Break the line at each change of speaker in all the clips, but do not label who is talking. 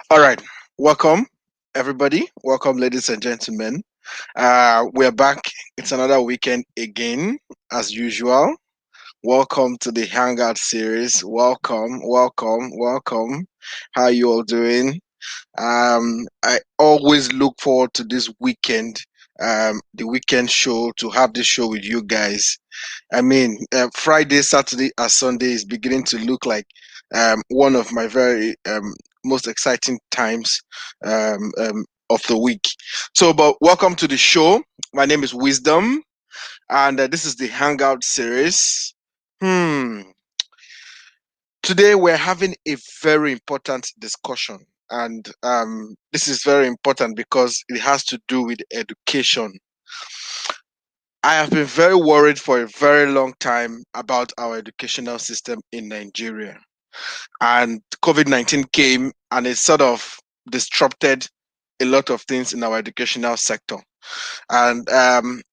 All right. Welcome, everybody. Welcome, ladies and gentlemen. We're back. It's another weekend again, as usual. Welcome to the Hangout series. Welcome, welcome, welcome. How you all doing? I always look forward to this weekend, the weekend show, to have this show with you guys. I mean, Friday, Saturday, and Sunday is beginning to look like one of my very most exciting times of the week. So, but welcome to the show. My name is Wisdom, and this is the Hangout series. Hmm. Today we're having a very important discussion, and this is very important because it has to do with education. I have been very worried for a very long time about our educational system in Nigeria. And COVID-19 came and it sort of disrupted a lot of things in our educational sector. And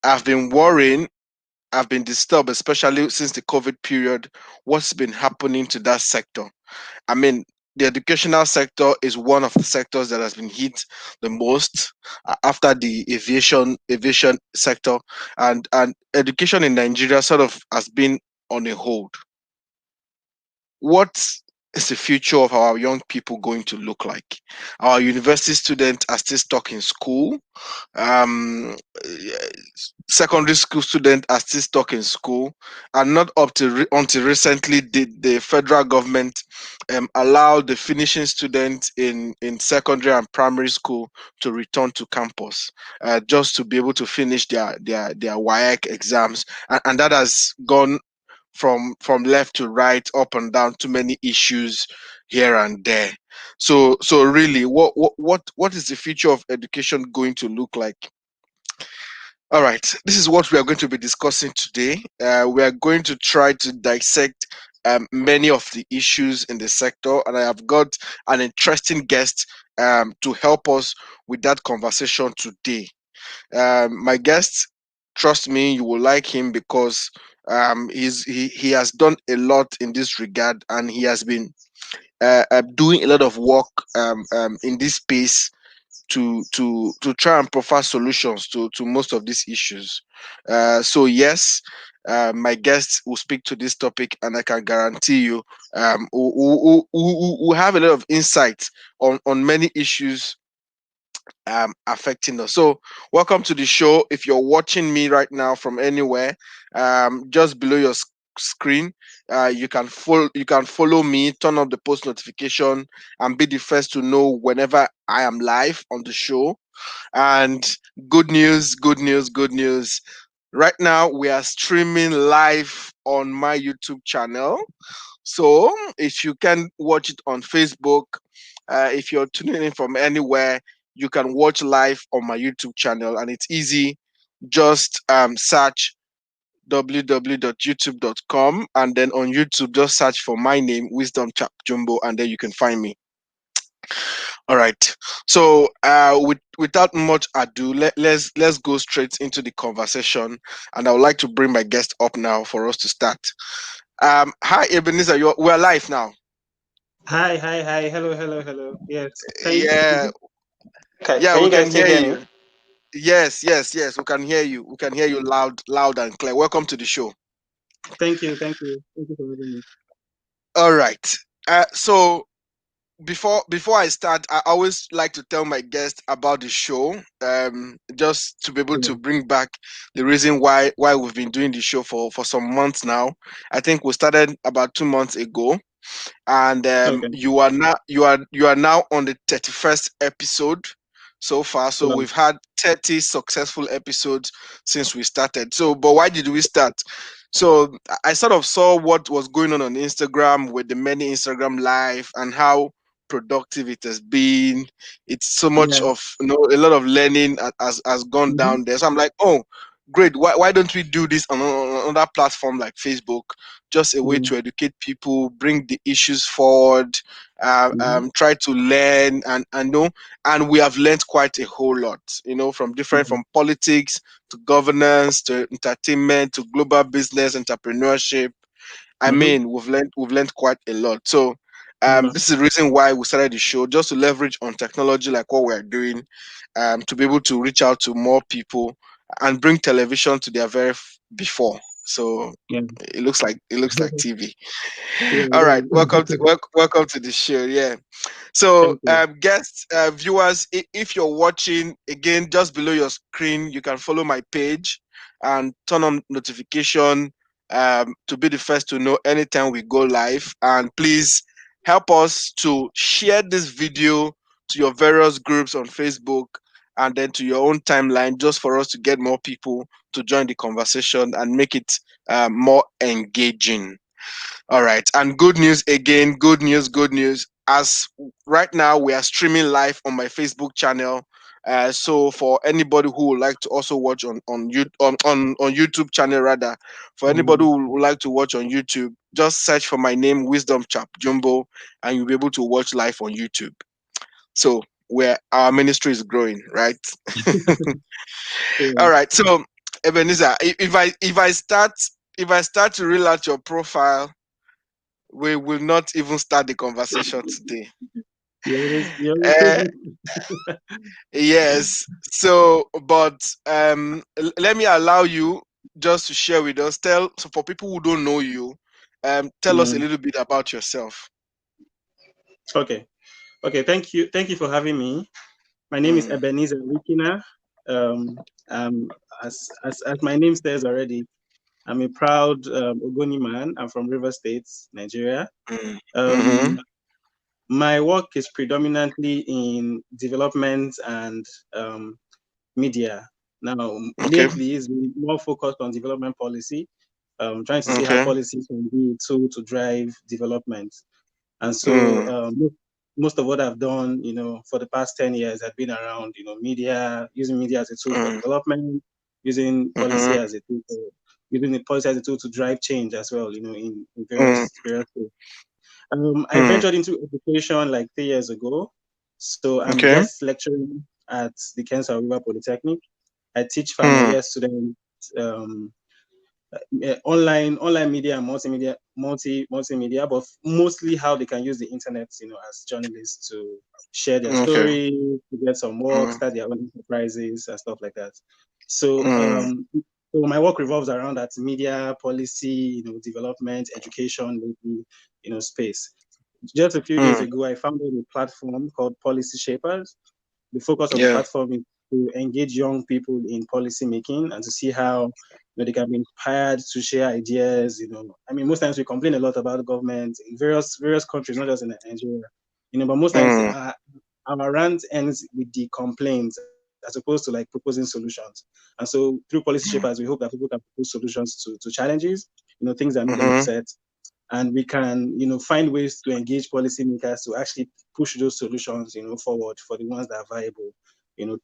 I've been worrying, I've been disturbed, especially since the COVID period, what's been happening to that sector. I mean, the educational sector is one of the sectors that has been hit the most after the aviation sector, and education in Nigeria sort of has been on a hold. What is the future of our young people going to look like? Our university students are still stuck in school. um Secondary school students are still stuck in school, and not up to until recently did the federal government allow the finishing students in secondary and primary school to return to campus, just to be able to finish their WAEC exams, and that has gone from left to right, up and down, too many issues here and there. So really, what is the future of education going to look like? All right, this is what we are going to be discussing today. We are going to try to dissect many of the issues in the sector, and I have got an interesting guest to help us with that conversation today. My guest, trust me, you will like him because he has done a lot in this regard, and he has been doing a lot of work in this space to try and provide solutions to most of these issues. So yes, my guests will speak to this topic, and I can guarantee you, we have a lot of insight on many issues affecting us. So welcome to the show. If you're watching me right now from anywhere, just below your screen, you can follow me, turn on the post notification, and be the first to know whenever I am live on the show. And good news, good news, good news. Right now, we are streaming live on my YouTube channel. So if you can watch it on Facebook, if you're tuning in from anywhere, you can watch live on my YouTube channel, and it's easy. Just search www.youtube.com, and then on YouTube, just search for my name, Wisdom Chapp-Jumbo, and then you can find me. All right. So, without much ado, let's go straight into the conversation, and I would like to bring my guest up now for us to start. Hi, Ebenezer. We're live now.
Hi, hi, hi. Hello, hello, hello. Yes.
Yeah, yeah,
Can
we
you
can
guys still
hear
hear
you.
me?
Yes, yes, yes. We can hear you. We can hear you loud and clear. Welcome to the show.
Thank you, thank you. Thank you for having me.
All right. So before I start, I always like to tell my guests about the show, just to be able
Yeah.
to bring back the reason why we've been doing the show for some months now. I think we started about 2 months ago, and
Okay.
you are now on the 31st episode so far. So
Wow.
we've had 30 successful episodes since we started. So, but why did we start? So I sort of saw what was going on Instagram with the many Instagram live, and how productive it has been. It's so much
Yeah.
of, a lot of learning has gone
Mm-hmm.
down there. So I'm like, oh, great. Why don't we do this on another platform like Facebook? Just a way
Yeah.
to educate people, bring the issues forward,
Mm-hmm.
try to learn, and know. And we have learned quite a whole lot,
Yeah.
from politics to governance to entertainment to global business entrepreneurship. I
Mm-hmm.
mean, we've learned quite a lot. So,
Mm,
This is the reason why we started the show, just to leverage on technology like what we're doing, to be able to reach out to more people and bring television to their before. So
yeah.
it looks like TV.
Yeah,
All right,
it is.
welcome to the show. Yeah. So,
Thank you.
guests, viewers, if you're watching again, just below your screen, you can follow my page and turn on notification, to be the first to know anytime we go live. And please help us to share this video to your various groups on Facebook and then to your own timeline, just for us to get more people to join the conversation and make it more engaging. All right. And good news again, good news, good news. As right now we are streaming live on my Facebook channel. So for anybody who would like to also watch on YouTube channel rather, for anybody
Mm.
who would like to watch on YouTube, just search for my name, Wisdom Chapp-Jumbo, and you'll be able to watch live on YouTube. So where our ministry is growing, right?
Yeah.
All right. So Ebenezer, if I start to reel out your profile, we will not even start the conversation today.
You always say
Uh,
that.
yes. So, but let me allow you just to share with us. So for people who don't know you, tell us a
Mm.
little bit about yourself.
Okay. Okay. Thank you for having me. My name is
Mm,
Ebenezar Wikina. Um, as my name says already, I'm a proud Ogoni man. I'm from River State, Nigeria.
mm, mm-hmm,
Um, my work is predominantly in development and media. Now,
okay.
lately, it's been more focused on development policy, trying to see how
Okay.
policies can be a tool to drive development. And so,
Mm,
most of what I've done, for the past 10 years, have been around, media, using media as a tool for
mm,
development, using policy
mm-hmm,
as a tool for, using the policy as a tool to drive change as well, in
mm,
various ways. I
mm,
ventured into education like 3 years ago. So I'm
okay.
guest lecturing at the Kensa River Polytechnic. I teach final
Mm,
year students um, online media and multimedia, but mostly how they can use the internet, as journalists to share their
okay.
story, to get some work,
Mm,
start their own enterprises and stuff like that. So
mm,
my work revolves around that media policy, development, education, maybe, space. Just a few days
mm,
ago, I founded a platform called Policy Shapers. The focus of the
yeah.
platform is to engage young people in policy making and to see how they can be inspired to share ideas. I mean, most times we complain a lot about the government in various countries, not just in Nigeria. But most times
Mm,
our rant ends with the complaints as opposed to like proposing solutions. And so through policy shapers, we hope that people can propose solutions to challenges, things that make them
mm-hmm,
upset, and we can find ways to engage policymakers to actually push those solutions forward for the ones that are viable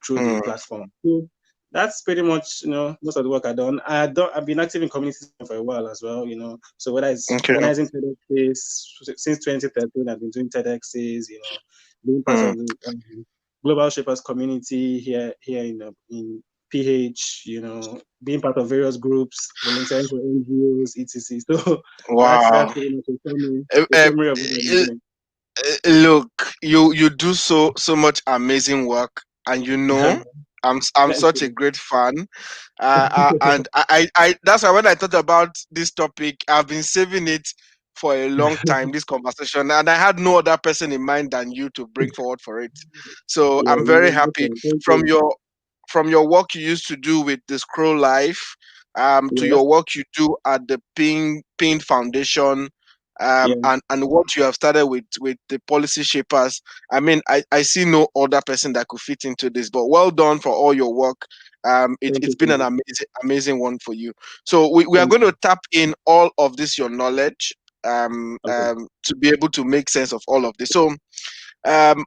through the
mm,
platform. So that's pretty much most of the work I've been active in community for a while as well. So whether it's
okay.
organizing TEDx since 2013, I've been doing TEDx's, being part
Mm,
of the global shapers community here in PH, being part of various groups, volunteering for NGOs, etc. So that's
wow.
pretty much
Uh,
a
uh,
summary of what I've been doing.
Look, you do so much amazing work, and I'm
Thank
such a
you.
great fan. And I that's why when I thought about this topic, I've been saving it for a long time. This conversation, and I had no other person in mind than you to bring forward for it. So
Yeah,
I'm very
no
happy
problem. Thank
from
you.
your work you used to do with the Scroll Life, to
Yes,
your work you do at the Pin Foundation,
yeah.
and what you have started with the policy shapers. I mean, I see no other person that could fit into this. But well done for all your work.
Thank
It's
you so
been an
much.
amazing one for you. So we are
Thank
going to
you.
tap in all of this your knowledge,
Okay.
to be able to make sense of all of this. So um,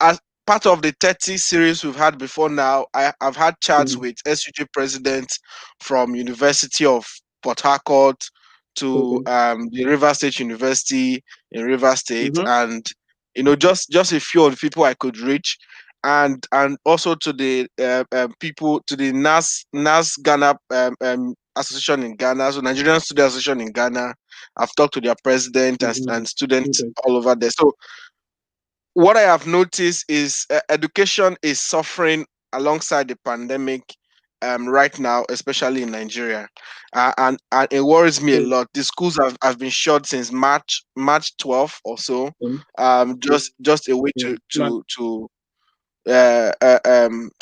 as part of the 30 series we've had before now, I've had chats
Mm,
with SUG presidents from University of Port Harcourt to
okay.
the River State University in River State,
Mm-hmm.
and just a few of the people I could reach, and also to the people to the NAS Ghana association in Ghana, so Nigerian Student Association in Ghana. I've talked to their president
Mm-hmm.
and students
Okay.
all over there. So what I have noticed is education is suffering alongside the pandemic right now, especially in Nigeria, and it worries me a
So,
lot. The schools have been shut since March 12th or so, just a way
yeah.
to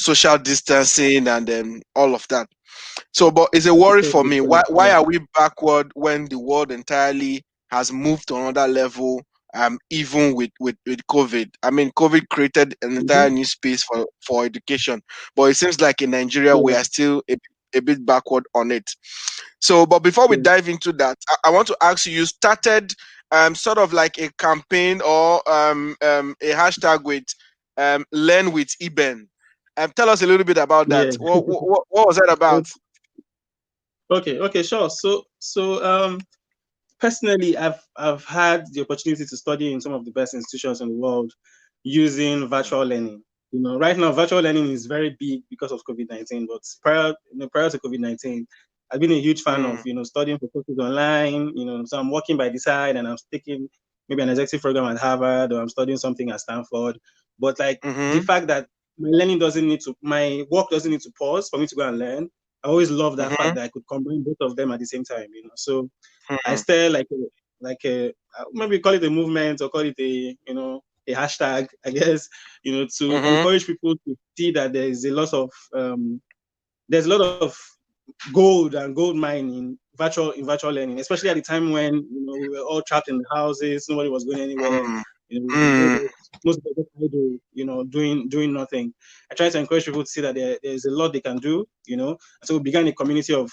social distancing and all of that. So, but it's a worry for me. Why
Yeah.
are we backward when the world entirely has moved to another level? Even with COVID, I mean, COVID created an
Mm-hmm.
entire new space for education, but it seems like in Nigeria we
Yeah.
are still a bit backward on it. So, but before we
Yeah.
dive into that, I want to ask you. You started sort of like a campaign or a hashtag with learn with Eben. Tell us a little bit about that.
Yeah.
What was that about?
Okay. Okay. Sure. Personally, I've had the opportunity to study in some of the best institutions in the world using virtual learning. Right now, virtual learning is very big because of COVID-19. But prior to COVID-19, I've been a huge fan of
Mm,
studying for courses online. So I'm working by the side and I'm taking maybe an executive program at Harvard or I'm studying something at Stanford. But like the
mm-hmm,
fact that my work doesn't need to pause for me to go and learn. I always love that fact
mm-hmm,
that I could combine both of them at the same time. So I
mm,
started like a maybe call it a movement or call it a hashtag, I guess, to
mm-hmm,
encourage people to see that there's a lot of gold mine in virtual learning, especially at the time when we were all trapped in the houses, nobody was going anywhere.
mm,
Most
mm,
most people just idle, doing nothing. I try to encourage people to see that there's a lot they can do, So we began a community of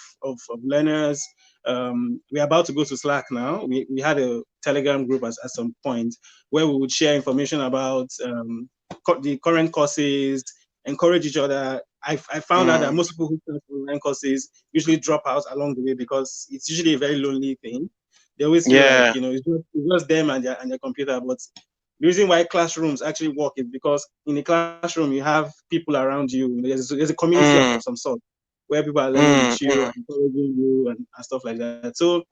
learners. We're about to go to Slack now. We had a Telegram group at some point where we would share information about the current courses, encourage each other. I found out that
mm.
most people who start online courses usually drop out along the way because it's usually a very lonely thing. They always feel like
Yeah.
it's just them and their computer. But the reason why classrooms actually work is because in a classroom you have people around you. There's a community of
Mm,
some sort where people are learning
mm,
with you
mm,
and encouraging you and stuff like that. So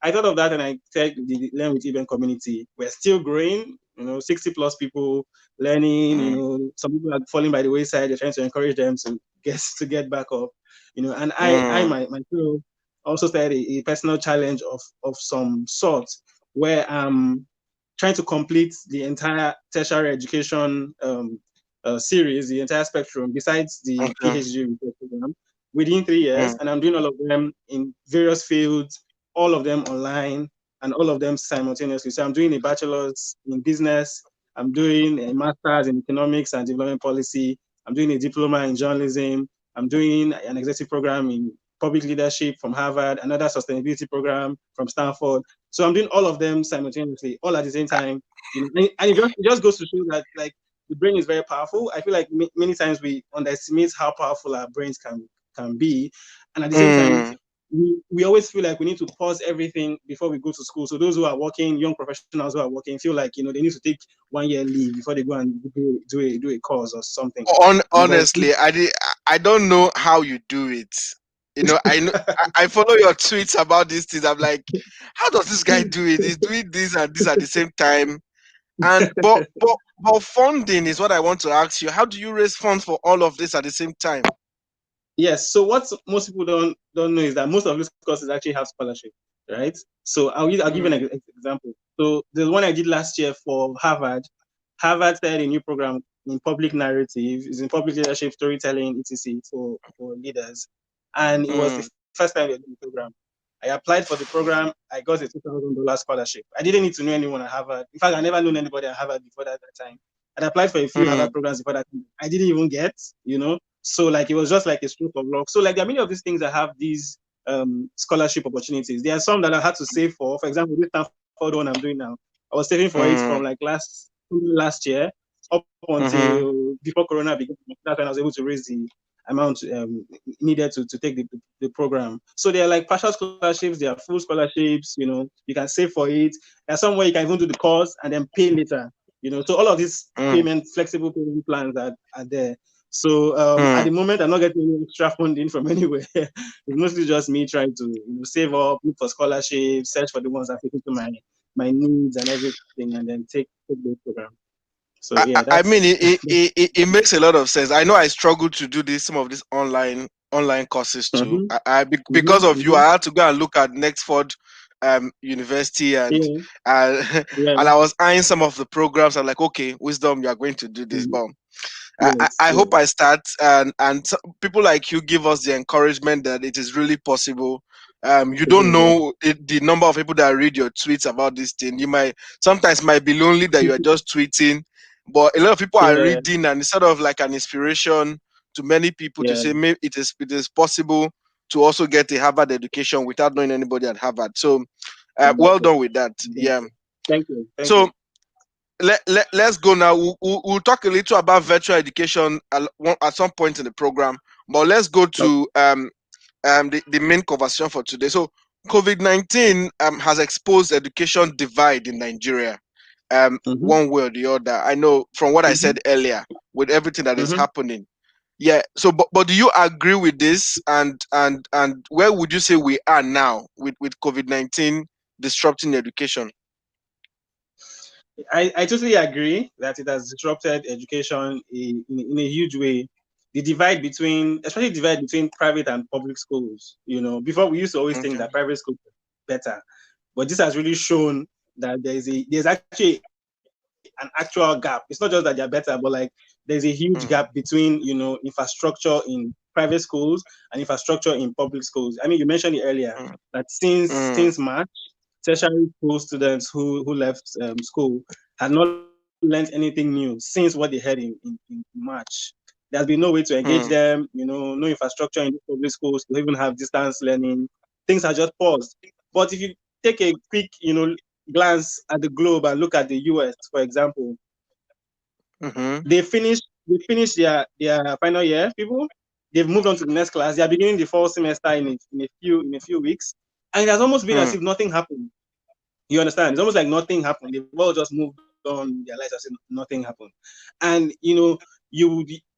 I thought of that and I said the Learn with Eben community. We're still growing, 60 plus people learning,
mm,
some people are falling by the wayside. They're trying to encourage them to get back up, and I
mm,
myself also started a personal challenge of some sort where I'm trying to complete the entire tertiary education series, the entire spectrum, besides the
okay.
PhD research program within 3 years.
Mm,
And I'm doing all of them in various fields, all of them online and all of them simultaneously. So I'm doing a bachelor's in business. I'm doing a master's in economics and development policy. I'm doing a diploma in journalism. I'm doing an executive program in public leadership from Harvard, another sustainability program from Stanford. So I'm doing all of them simultaneously, all at the same time. And it just goes to show that like the brain is very powerful. I feel like many times we underestimate how powerful our brains can be, and at the same time,
mm.
we always feel like we need to pause everything before we go to school. So those who are working, young professionals who are working, feel like they need to take 1 year leave before they go and do a course or something. But
Honestly, I don't know how you do it. I know I follow your tweets about these things. I'm like, how does this guy do it? He's doing this and this at the same time. And but funding is what I want to ask you. How do you raise funds for all of this at the same time?
yes. So what most people don't know is that most of these courses actually have scholarship, right? So I'll give you
Mm,
an example. So the one I did last year for Harvard. Harvard started a new program in public narrative, is in public leadership, storytelling, etc. for leaders, and it was the
mm,
first time we did the program. I applied for the program. I got a $2,000 scholarship. I didn't need to know anyone at Harvard. In fact, I never known anybody at Harvard before that time. I applied for a few
mm,
Harvard programs before that time. I didn't even get. So like it was just like a stroke of luck. So like there are many of these things that have these scholarship opportunities. There are some that I had to save for. For example, this Stanford one I'm doing now. I was saving for it from
mm,
like last year up
mm-hmm,
until before Corona began. That's when I was able to raise the amount needed to take the program. So there are like partial scholarships, there are full scholarships. You can save for it. There's somewhere you can even do the course and then pay later. So all of these
mm,
flexible payment plans are there. So at
mm.
the moment, I'm not getting any extra funding from anywhere. It's mostly just me trying to save up, look for scholarships, search for the ones that fit into my needs and everything, and then take the program. So yeah,
I
that's
mean, it makes a lot of sense. I know I struggled to do this, some of these online courses too.
mm-hmm,
Because
mm-hmm,
of you,
mm-hmm.
I had to go and look at Nextford University, and
Yeah,
uh,
yeah,
and I was eyeing some of the programs. I'm like, okay, Wisdom, you are going to do this,
mm,
but
yes,
I hope
yes,
I start, and people like you give us the encouragement that it is really possible. You
it
don't
is, yeah.
know the number of people that read your tweets about this thing. You might sometimes might be lonely that you are just tweeting, but a lot of people are
Yeah,
reading, and it's sort of like an inspiration to many people to
yeah,
say maybe it is possible to also get a Harvard education without knowing anybody at Harvard. So, well
exactly,
done with that. Yeah.
exactly. Thank you, thank
So
you.
let's go now. We'll talk a little about virtual education at some point in the program, but let's go
Okay.
to the main conversation for today. So COVID-19 has exposed education divide in Nigeria,
Mm-hmm,
one way or the other. I know from what I
mm-hmm,
said earlier, with everything that is
mm-hmm.
happening. Yeah. So, but do you agree with this? And where would you say we are now with COVID-19 disrupting education?
I totally agree that it has disrupted education in a huge way. The divide between, especially divide between private and public schools. Before we used to always think
Okay.
that private schools are better, but this has really shown that there's actually an actual gap. It's not just that they're better, but like there's a huge gap
Mm,
between infrastructure in private schools and infrastructure in public schools. I mean, you mentioned it earlier
mm,
that since
mm,
March, tertiary school students who left school had not learned anything new since what they heard in March. There's been no way to engage
mm,
them, no infrastructure in the public schools to even have distance learning. Things are just paused. But if you take a quick, glance at the globe and look at the US, for example,
mhm,
they finished their final year. People, they've moved on to the next class. They are beginning the fall semester in a few weeks, and it has almost been as
mm,
if nothing happened. You understand? It's almost like nothing happened. They've all just moved on their lives as if nothing happened. And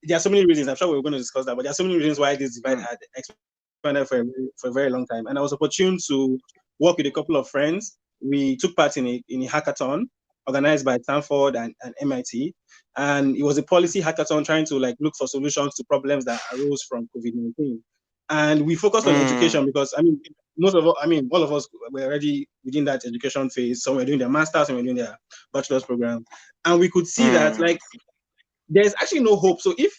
there are so many reasons. I'm sure we're going to discuss that, but there are so many reasons why this divide
mm,
had expanded for a very long time. And I was opportune to work with a couple of friends. We took part in a hackathon organized by Stanford and MIT. And it was a policy hackathon trying to like look for solutions to problems that arose from COVID-19. And we focused on
mm,
education because all of us were already within that education phase. Some were doing their masters, some were doing their bachelor's program, and we could see that
mm,
like there's actually no hope. So if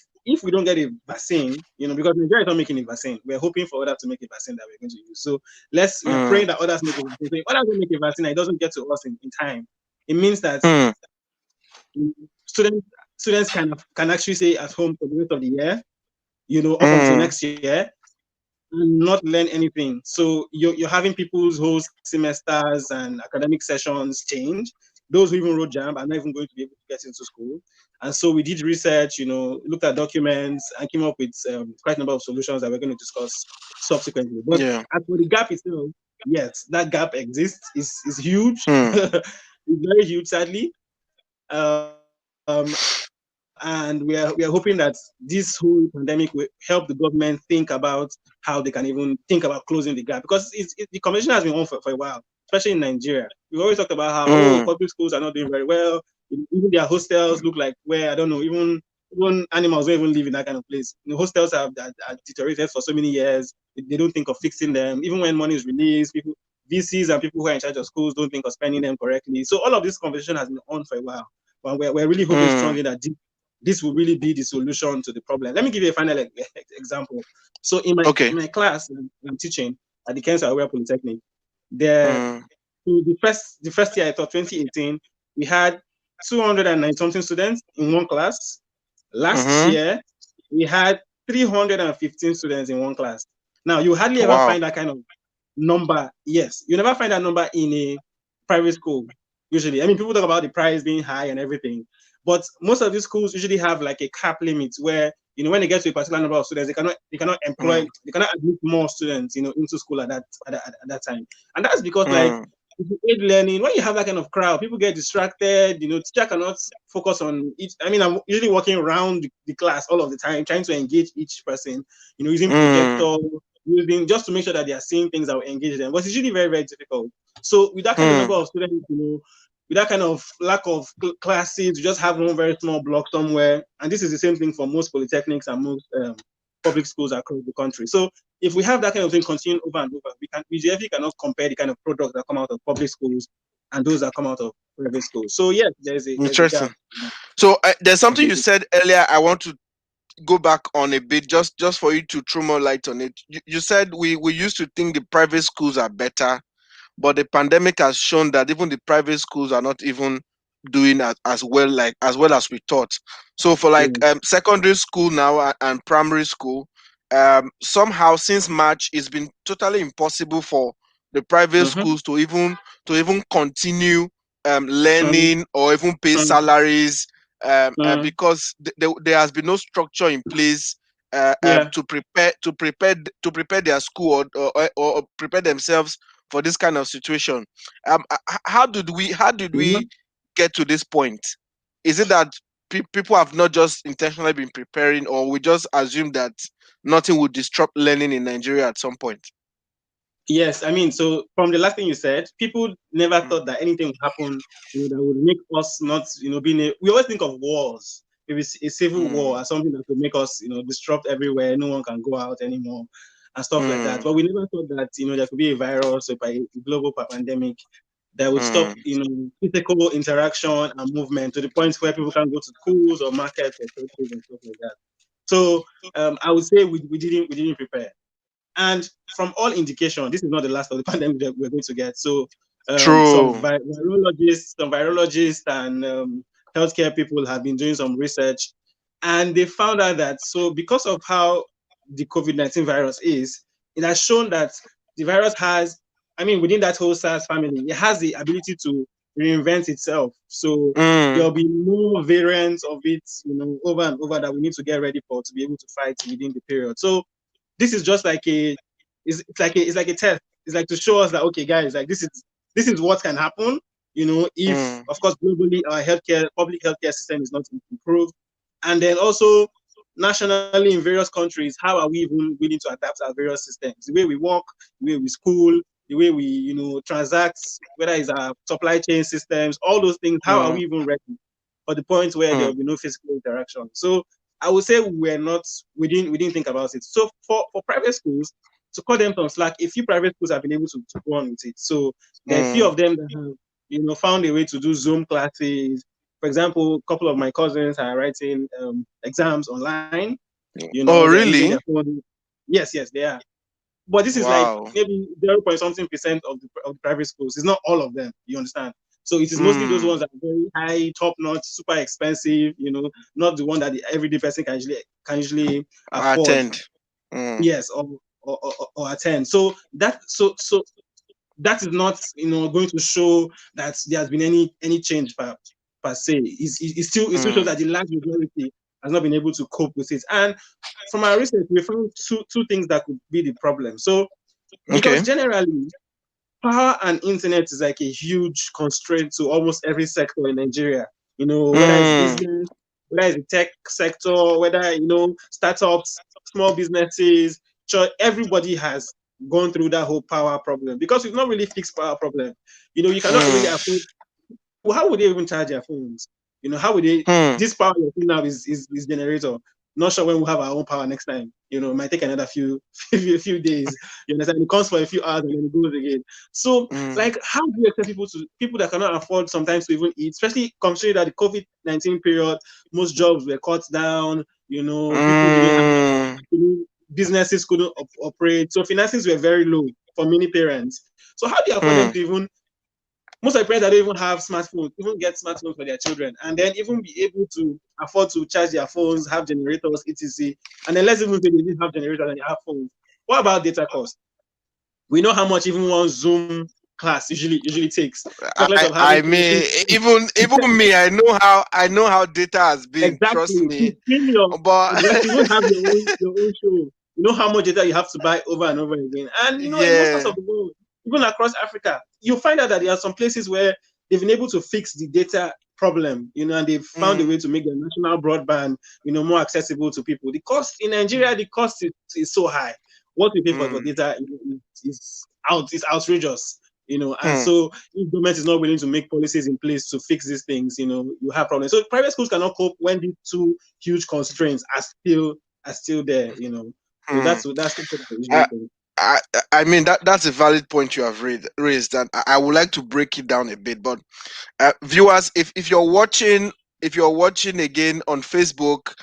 we don't get a vaccine, because Nigeria is not making a vaccine, we're hoping for others to make a vaccine that we're going to use. So we're
mm,
praying that others make a vaccine. So if others don't make a vaccine, and it doesn't get to us in time. It means that
mm,
students students can actually stay at home for the rest of the year, up until
mm,
next year, and not learn anything. So you're having people's whole semesters and academic sessions change. Those who even wrote JAMB are not even going to be able to get into school. And so we did research, looked at documents and came up with quite a number of solutions that we're going to discuss subsequently. But
yeah.
as for the gap itself, yes, that gap exists. Is huge.
Mm,
It's very huge, sadly. And we are hoping that this whole pandemic will help the government think about how they can even think about closing the gap, because the conversation has been on for a while, especially in Nigeria. We've always talked about how
mm,
public schools are not doing very well. Even their hostels look like where I don't know, even animals don't even live in that kind of place. Hostels are deteriorated for so many years. They don't think of fixing them. Even when money is released, people VCs and people who are in charge of schools don't think of spending them correctly. So all of this conversation has been on for a while. But we're really hoping
mm,
strongly that this will really be the solution to the problem. Let me give you a final example. So in my
okay.
in my class, I'm teaching at the Kensa Aware Polytechnic. There,
Mm,
the first year, I thought 2018, we had 209 something students in one class. Last
mhm.
year, we had 315 students in one class. Now, you hardly ever
Wow.
find that kind of number. Yes, you never find that number in a private school. Usually, I mean, people talk about the price being high and everything, but most of these schools usually have like a cap limit where when they get to a particular number of students,
Mm,
they cannot admit more students into school at that time, and that's because like
mm,
if you aid learning, when you have that kind of crowd, people get distracted. Teacher cannot focus on each. I mean, I'm usually walking around the class all of the time, trying to engage each person. Using
Mm,
projector, using just to make sure that they are seeing things that will engage them. But it's usually very, very difficult. So with that kind of number
mm,
of students, with that kind of lack of classes, you just have one very small block somewhere. And this is the same thing for most polytechnics and most public schools across the country. So if we have that kind of thing continuing over and over, we definitely cannot compare the kind of products that come out of public schools and those that come out of private schools. So yes, there's a
interesting.
gap.
So there's something you said earlier. I want to go back on a bit, just for you to throw more light on it. You said we used to think the private schools are better, but the pandemic has shown that even the private schools are not even doing as well, like as well as we thought. So for
Yeah.
like secondary school now and primary school, somehow since March it's been totally impossible for the private
Mm-hmm.
schools to even continue
Mm-hmm.
learning or even pay salaries,
Mm-hmm.
because there has been no structure in place
Yeah.
to prepare their school, or prepare themselves for this kind of situation. How did we
Mm-hmm.
get to this point? Is it that people have not just intentionally been preparing, or we just assume that nothing would disrupt learning in Nigeria at some point?
Yes, I mean, so from the last thing you said, people never
Mm,
thought that anything would happen, that would make us not, we always think of wars, maybe a civil war
mm,
or something that would make us, disrupt everywhere, no one can go out anymore and stuff like that.
mm,
But we never thought that, there could be a virus or a global pandemic that would stop,
mm,
physical interaction and movement to the point where people can go to schools or markets or churches and stuff like that. So I would say we didn't prepare. And from all indication, this is not the last of the pandemic that we're going to get. So some
true.
virologists and healthcare people have been doing some research, and they found out that because of how the COVID-19 virus is, it has shown that the virus has, I mean, within that whole SARS family, it has the ability to reinvent itself. So
Mm,
there'll be more variants of it, over and over that we need to get ready for to be able to fight within the period. So this is just like it's like a test. It's like to show us that, okay, guys, like this is what can happen. If
mm,
of course globally our public healthcare system is not improved, and then also nationally in various countries, how are we even willing to adapt our various systems, the way we work, the way we school, the way we transact, whether it's our supply chain systems, all those things. How are
mm,
we even ready for the point where there will
mm,
be no physical interaction? So I would say we didn't think about it. So for private schools, to cut them some slack, a few private schools have been able to go on with it. So there are a few
mm.
of them that have found a way to do Zoom classes. For example, a couple of my cousins are writing exams online.
Oh,
They're using their
really?
phone. Yes, they are. But this is like
Wow.
maybe 0 point something% of the private schools. It's not all of them. You understand? So it is mostly those
Mm,
ones that are very high, top notch, super expensive. Not the one that the everyday person can usually afford.
attend. Mm,
Yes, or attend. So that is not going to show that there has been any change per se. It still shows
mm.
that the large majority has not been able to cope with it. And from our research, we found two things that could be the problem. So because
Okay.
generally power and internet is like a huge constraint to almost every sector in Nigeria. Whether it's
Mm,
business, whether it's the tech sector, whether startups, small businesses, everybody has gone through that whole power problem because we've not really fixed power problem. You cannot really
mm,
afford. How would they even charge their phones? How would they?
mm,
This power you're seeing now is generator. Not sure when we'll have our own power next time. It might take another few days. You understand? It comes for a few hours and then it goes again. So,
mm,
like, how do you expect people that cannot afford sometimes to even eat, especially considering that the COVID-19 period, most jobs were cut down. People didn't have
mm,
businesses couldn't operate, so finances were very low for many parents. So, how do you afford them
mm,
to even most of the parents that don't even have smartphones, even get smartphones for their children, and then even be able to afford to charge their phones, have generators, etc. And then let's even say they didn't have generators and they have phones. What about data cost? We know how much even one Zoom class usually takes. Talk less
I
of
I
having
mean, even me, I know how data has been. Trust
exactly
me,
15 million.
but
And like you won't have your own show. You know how much data you have to buy over and over again. And in most parts
yeah,
of the world, even across Africa. you find out that there are some places where they've been able to fix the data problem, and they've found a way to make the national broadband, more accessible to people. The cost in Nigeria, the cost is so high. What we pay for data is outrageous. And so if government is not willing to make policies in place to fix these things, you have problems. So private schools cannot cope when these two huge constraints are still there. So that's what I usually think.
I mean that's a valid point you have raised, and I would like to break it down a bit. But viewers, if you're watching again on Facebook,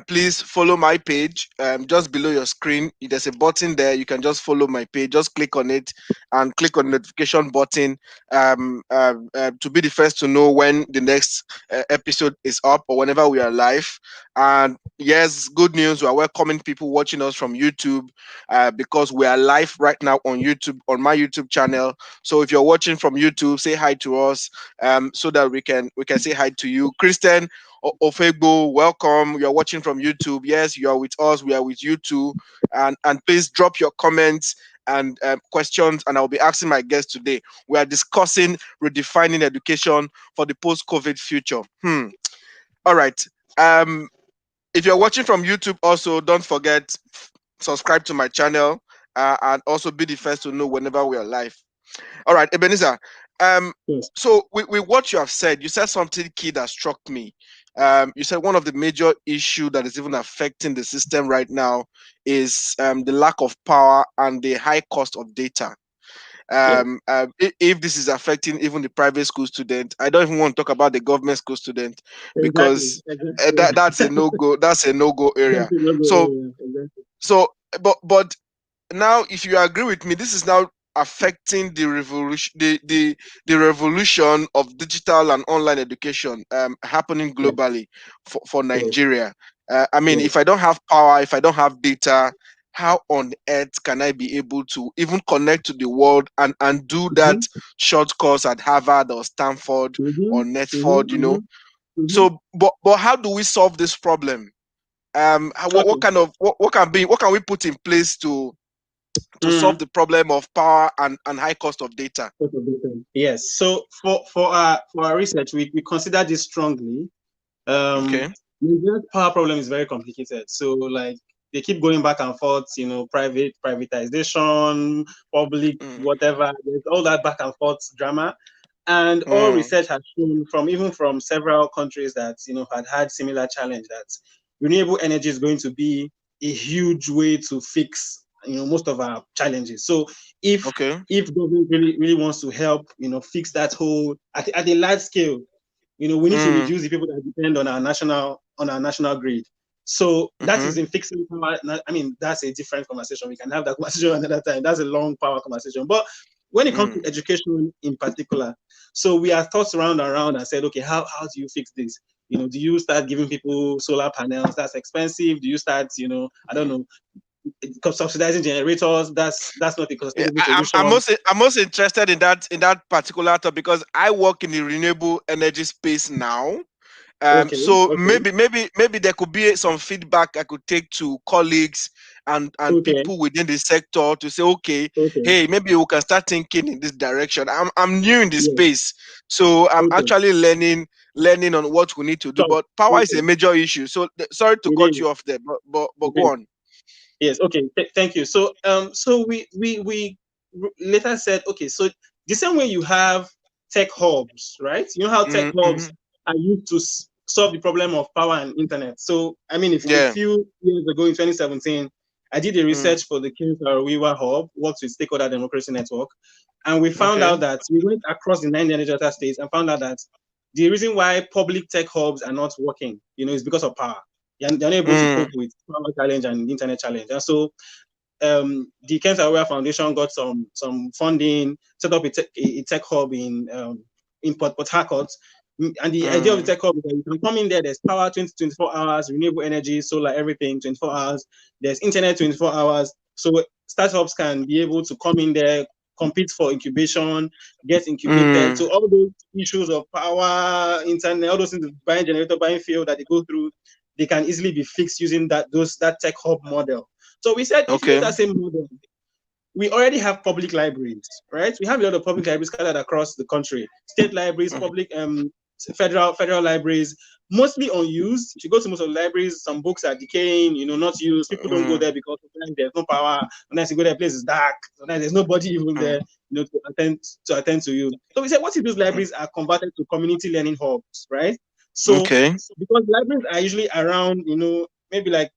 please follow my page. Just below your screen, there's a button there. You can just follow my page. Just click on it and click on the notification button to be the first to know when the next episode is up or whenever we are live. And yes, good news. We are welcoming people watching us from YouTube because we are live right now on YouTube, on my YouTube channel. So if you're watching from YouTube, say hi to us so that we can say hi to you. Christian Ofegbo, welcome. You're watching from YouTube. Yes, you are with us. We are with you too. And please drop your comments and questions, and I'll be asking my guests today. We are discussing redefining education for the post-COVID future. All right. If you're watching from YouTube, also don't forget subscribe to my channel and also be the first to know whenever we are live. All right, Ebenezar.
Yes.
So with what you have said, you said something key that struck me. You said one of the major issue that is even affecting the system right now is the lack of power and the high cost of data.
Yeah.
If this is affecting even the private school student, I don't even want to talk about the government school student
Exactly.
because
Exactly.
that's a no go. That's a no go area. So
Exactly.
so, but now if you agree with me, this is now affecting the revolution, the revolution of digital and online education happening
Yeah.
globally for
Yeah.
Nigeria. I mean,
Yeah.
if I don't have power, if I don't have data, how on earth can I be able to even connect to the world and do that
Mm-hmm.
short course at Harvard or Stanford
Mm-hmm.
or Netford,
Mm-hmm.
you know?
Mm-hmm. Mm-hmm.
So but how do we solve this problem? What
Okay.
kind of what can we put in place to solve
Mm.
the problem of power and high cost of data?
Yes. So for our research, we consider this strongly. Um,
Okay.
Nigeria's power problem is very complicated. So like they keep going back and forth, privatization, public,
Mm,
whatever. There's all that back and forth drama. And all
mm,
research has shown from several countries that had similar challenge that renewable energy is going to be a huge way to fix most of our challenges. So if
okay.
if government really wants to help fix that whole at a large scale, we need to
Mm,
reduce the people that depend on our national grid. So that
mm-hmm,
is in fixing power. I mean, that's a different conversation. We can have that conversation another time. That's a long power conversation. But when it comes to
mm,
education in particular, so we have thoughts around and said, okay, how do you fix this? Do you start giving people solar panels? That's expensive. Do you start, I don't
mm.
know, subsidizing generators? That's not a
Yeah,
sustainable solution.
I'm most interested in that particular topic because I work in the renewable energy space now.
Okay,
So
okay,
maybe there could be some feedback I could take to colleagues and
okay,
people within the sector to say, okay,
okay.
hey, maybe we can start thinking in this direction. I'm new in this
Yeah,
space, so I'm
okay.
actually learning on what we need to do.
So,
But power is a
okay.
major issue. So sorry to
It
cut
is.
you off there, but go
Okay.
on.
Yes. Okay. Thank you. So we later said, okay, so the same way you have tech hubs, right? You know how tech
Mm-hmm.
hubs are used to solve the problem of power and internet. So, I mean, if a
Yeah.
few years ago in 2017, I did a
Mm,
research for the Kings Wiwa Hub, worked with Stakeholder Democracy Network, and we found
okay.
out that we went across the 9 Delta states and found out that the reason why public tech hubs are not working, is because of power. They're not able to
Mm,
cope with power challenge and internet challenge. And so the Kent Aware Foundation got some funding, set up a tech hub in Port Harcourt. And the idea of the
mm,
tech hub is that you can come in there, there's power 24 hours, renewable energy, solar, everything 24 hours, there's internet 24 hours. So startups can be able to come in there, compete for incubation, get incubated.
mm.
So all those issues of power, internet, all those things, buying generator, buying fuel that they go through, they can easily be fixed using that tech hub model. So we said, if you use
Okay.
that same model, we already have public libraries, right? We have a lot of public libraries scattered across the country. State libraries,
Mm,
public, federal libraries, mostly unused. If you go to most of the libraries, some books are decaying, not used. People don't go
mm,
there because sometimes there's no power. Sometimes you go there, place is dark. Sometimes there's nobody even
mm.
there, to attend to you. So we said, what if those libraries are converted to community learning hubs, right? So
Okay.
because libraries are usually around, maybe like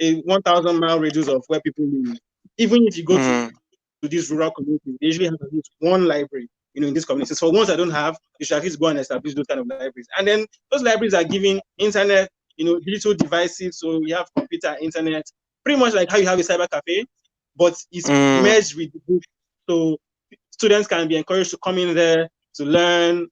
a 1,000-mile radius of where people live. Even if you go to
Mm,
these rural communities, they usually have at least one library, in these communities. For ones that don't have, you should at least go and establish those kind of libraries. And then those libraries are giving internet, digital devices. So you have computer, internet, pretty much like how you have a cyber cafe, but it's
mm,
merged with the book. So students can be encouraged to come in there to learn.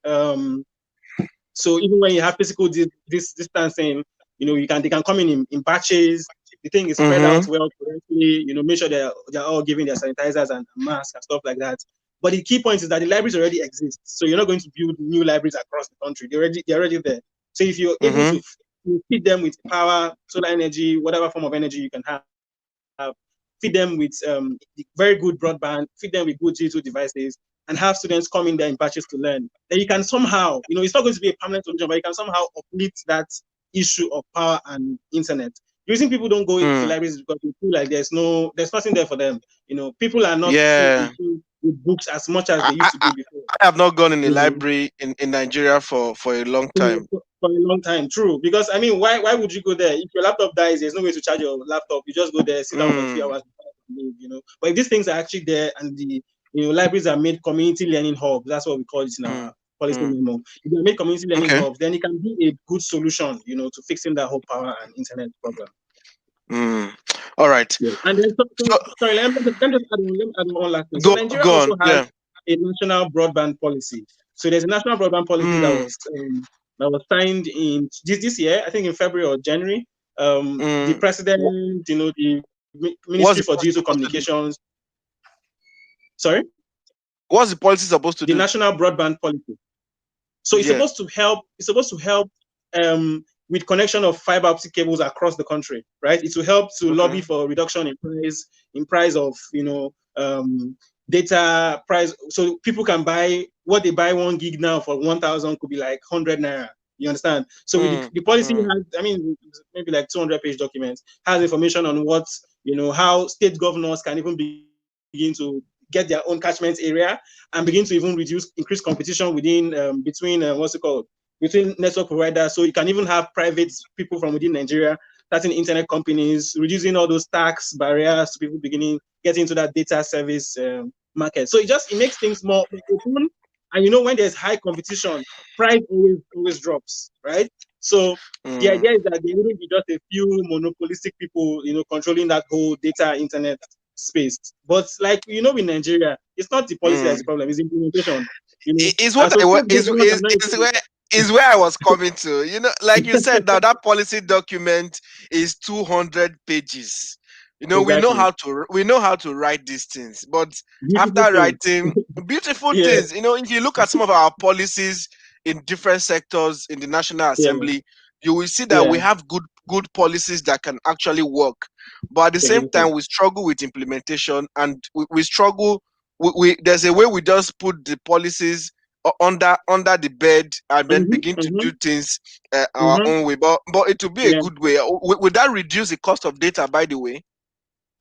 So even when you have physical this distancing, they can come in batches. The thing is spread out
mm-hmm,
well correctly. Make sure they're all giving their sanitizers and masks and stuff like that. But the key point is that the libraries already exist, so you're not going to build new libraries across the country. They're already there. So if you're able
mm-hmm,
to feed them with power, solar energy, whatever form of energy you can have, feed them with very good broadband, feed them with good digital devices, and have students come in there in batches to learn. Then you can somehow, it's not going to be a permanent solution, but you can somehow uplift that issue of power and internet. The reason people don't go to
mm.
libraries is because they feel like there's nothing there for them. People are not too
Yeah.
into with books as much as
I,
they
I,
used to
I
be before.
I have not gone in a
You know,
library in Nigeria for a long time.
for a long time. True, because I mean, why would you go there if your laptop dies? There's no way to charge your laptop. You just go there, sit down for a few
Mm,
hours, leave. But if these things are actually there and the libraries are made community learning hubs, that's what we call it in our
mm,
policy
mm.
memo. If they're made community learning
Okay.
hubs, then it can be a good solution, to fixing that whole power and internet problem.
Mm. All right.
Yeah. And then,
So
sorry, let me add one last thing. So
go
Nigeria
go
also
on.
has
Yeah.
a national broadband policy. So there's a national broadband policy that
Mm,
was signed in this year, I think in February or January. The
mm.
president, the Ministry for
What's the
Digital
policy supposed to do?
Communications, sorry,
What's the policy supposed to
the
do?
national broadband policy. So it's
Yeah.
supposed to help. It's supposed to help with connection of fiber optic cables across the country, right? It will help to lobby
Okay.
for reduction in price of data price, so people can buy what they buy 1 gig now for 1,000 could be like 100 naira. You understand? So with
Mm,
the policy
mm,
has, I mean, maybe like 200-page documents, has information on what how state governors can even begin to get their own catchment area and begin to even increase competition between what's it called, between network providers. So you can even have private people from within Nigeria starting internet companies, reducing all those tax barriers to people beginning getting into that data service market. So it makes things more open. And when there's high competition, price always drops, right? So the
mm,
idea is that there wouldn't be just a few monopolistic people, controlling that whole data internet space. But like in Nigeria, it's not the policy that's the
mm.
problem; it's implementation.
Is
And
what
so
I wa-
state governments are not
is
able
where is where I was coming to. Like you said, now that policy document is 200 pages.
exactly
We know how to write these things, but
beautiful
after
things.
writing beautiful
Yeah,
things, if you look at some of our policies in different sectors in the National
yeah,
Assembly, you will see that
yeah,
we have good policies that can actually work, but at the same
exactly.
time we struggle with implementation, and we struggle. There's a way we just put the policies under the bed and then
Mm-hmm,
begin to
mm-hmm,
do things our
mm-hmm.
own way. But it will be a
Yeah.
good way. Would that reduce the cost of data, by the way?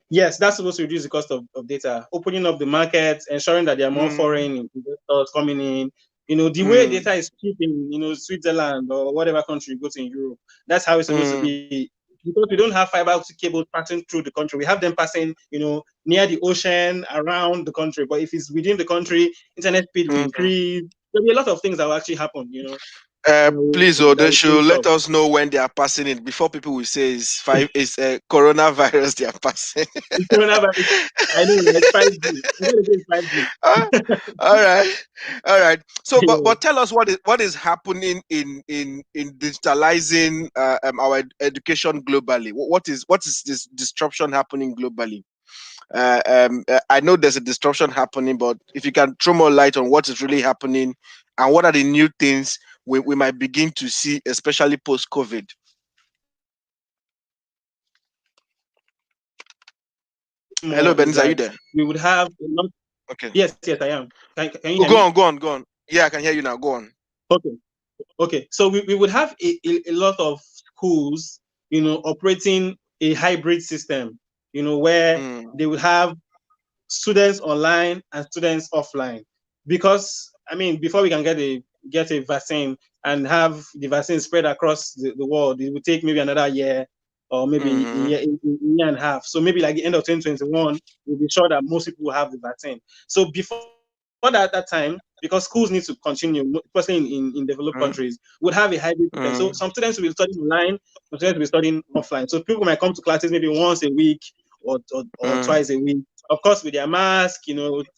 Yes, that's supposed to reduce the cost of data, opening up the market, ensuring that there are more
Mm,
foreign investors coming in. The way
mm,
data is cheap in Switzerland or whatever country you go to in Europe, that's how it's supposed to
mm,
be. Because we don't have fiber optic cables passing through the country. We have them passing, near the ocean, around the country. But if it's within the country, internet speed will
mm.
increase. There'll be a lot of things that will actually happen,
Please,
that
they
will change
should
stuff.
let us know when they are passing it before people will say it's coronavirus they are passing.
The coronavirus, I know, like 5G. I'm going to say it's 5G.
Ah, all right, all right. So, but
Yeah.
but tell us what is happening in digitalizing our education globally. What is this disruption happening globally? I know there's a disruption happening, but if you can throw more light on what is really happening and what are the new things we might begin to see, especially post COVID. Hello,
more is
Ebenezar, are you
that
there?
we would have a lot.
Okay.
Yes, I am. Can you
Oh,
hear
go
me?
on, go on, go on. Yeah, I can hear you now. Go on.
Okay. Okay. So we would have a lot of schools, operating a hybrid system, where
Mm,
they would have students online and students offline. Because before we can get a vaccine and have the vaccine spread across the world, it would take maybe another year or maybe
mm,
a year and a half. So maybe like the end of 2021, we'll be sure that most people will have the vaccine. So before that time, because schools need to continue, especially in developed
mm,
countries, would have a hybrid system. So some
mm,
students will be studying online, some students will be studying offline. So people might come to classes maybe once a week or
mm,
twice a week. Of course, with their mask,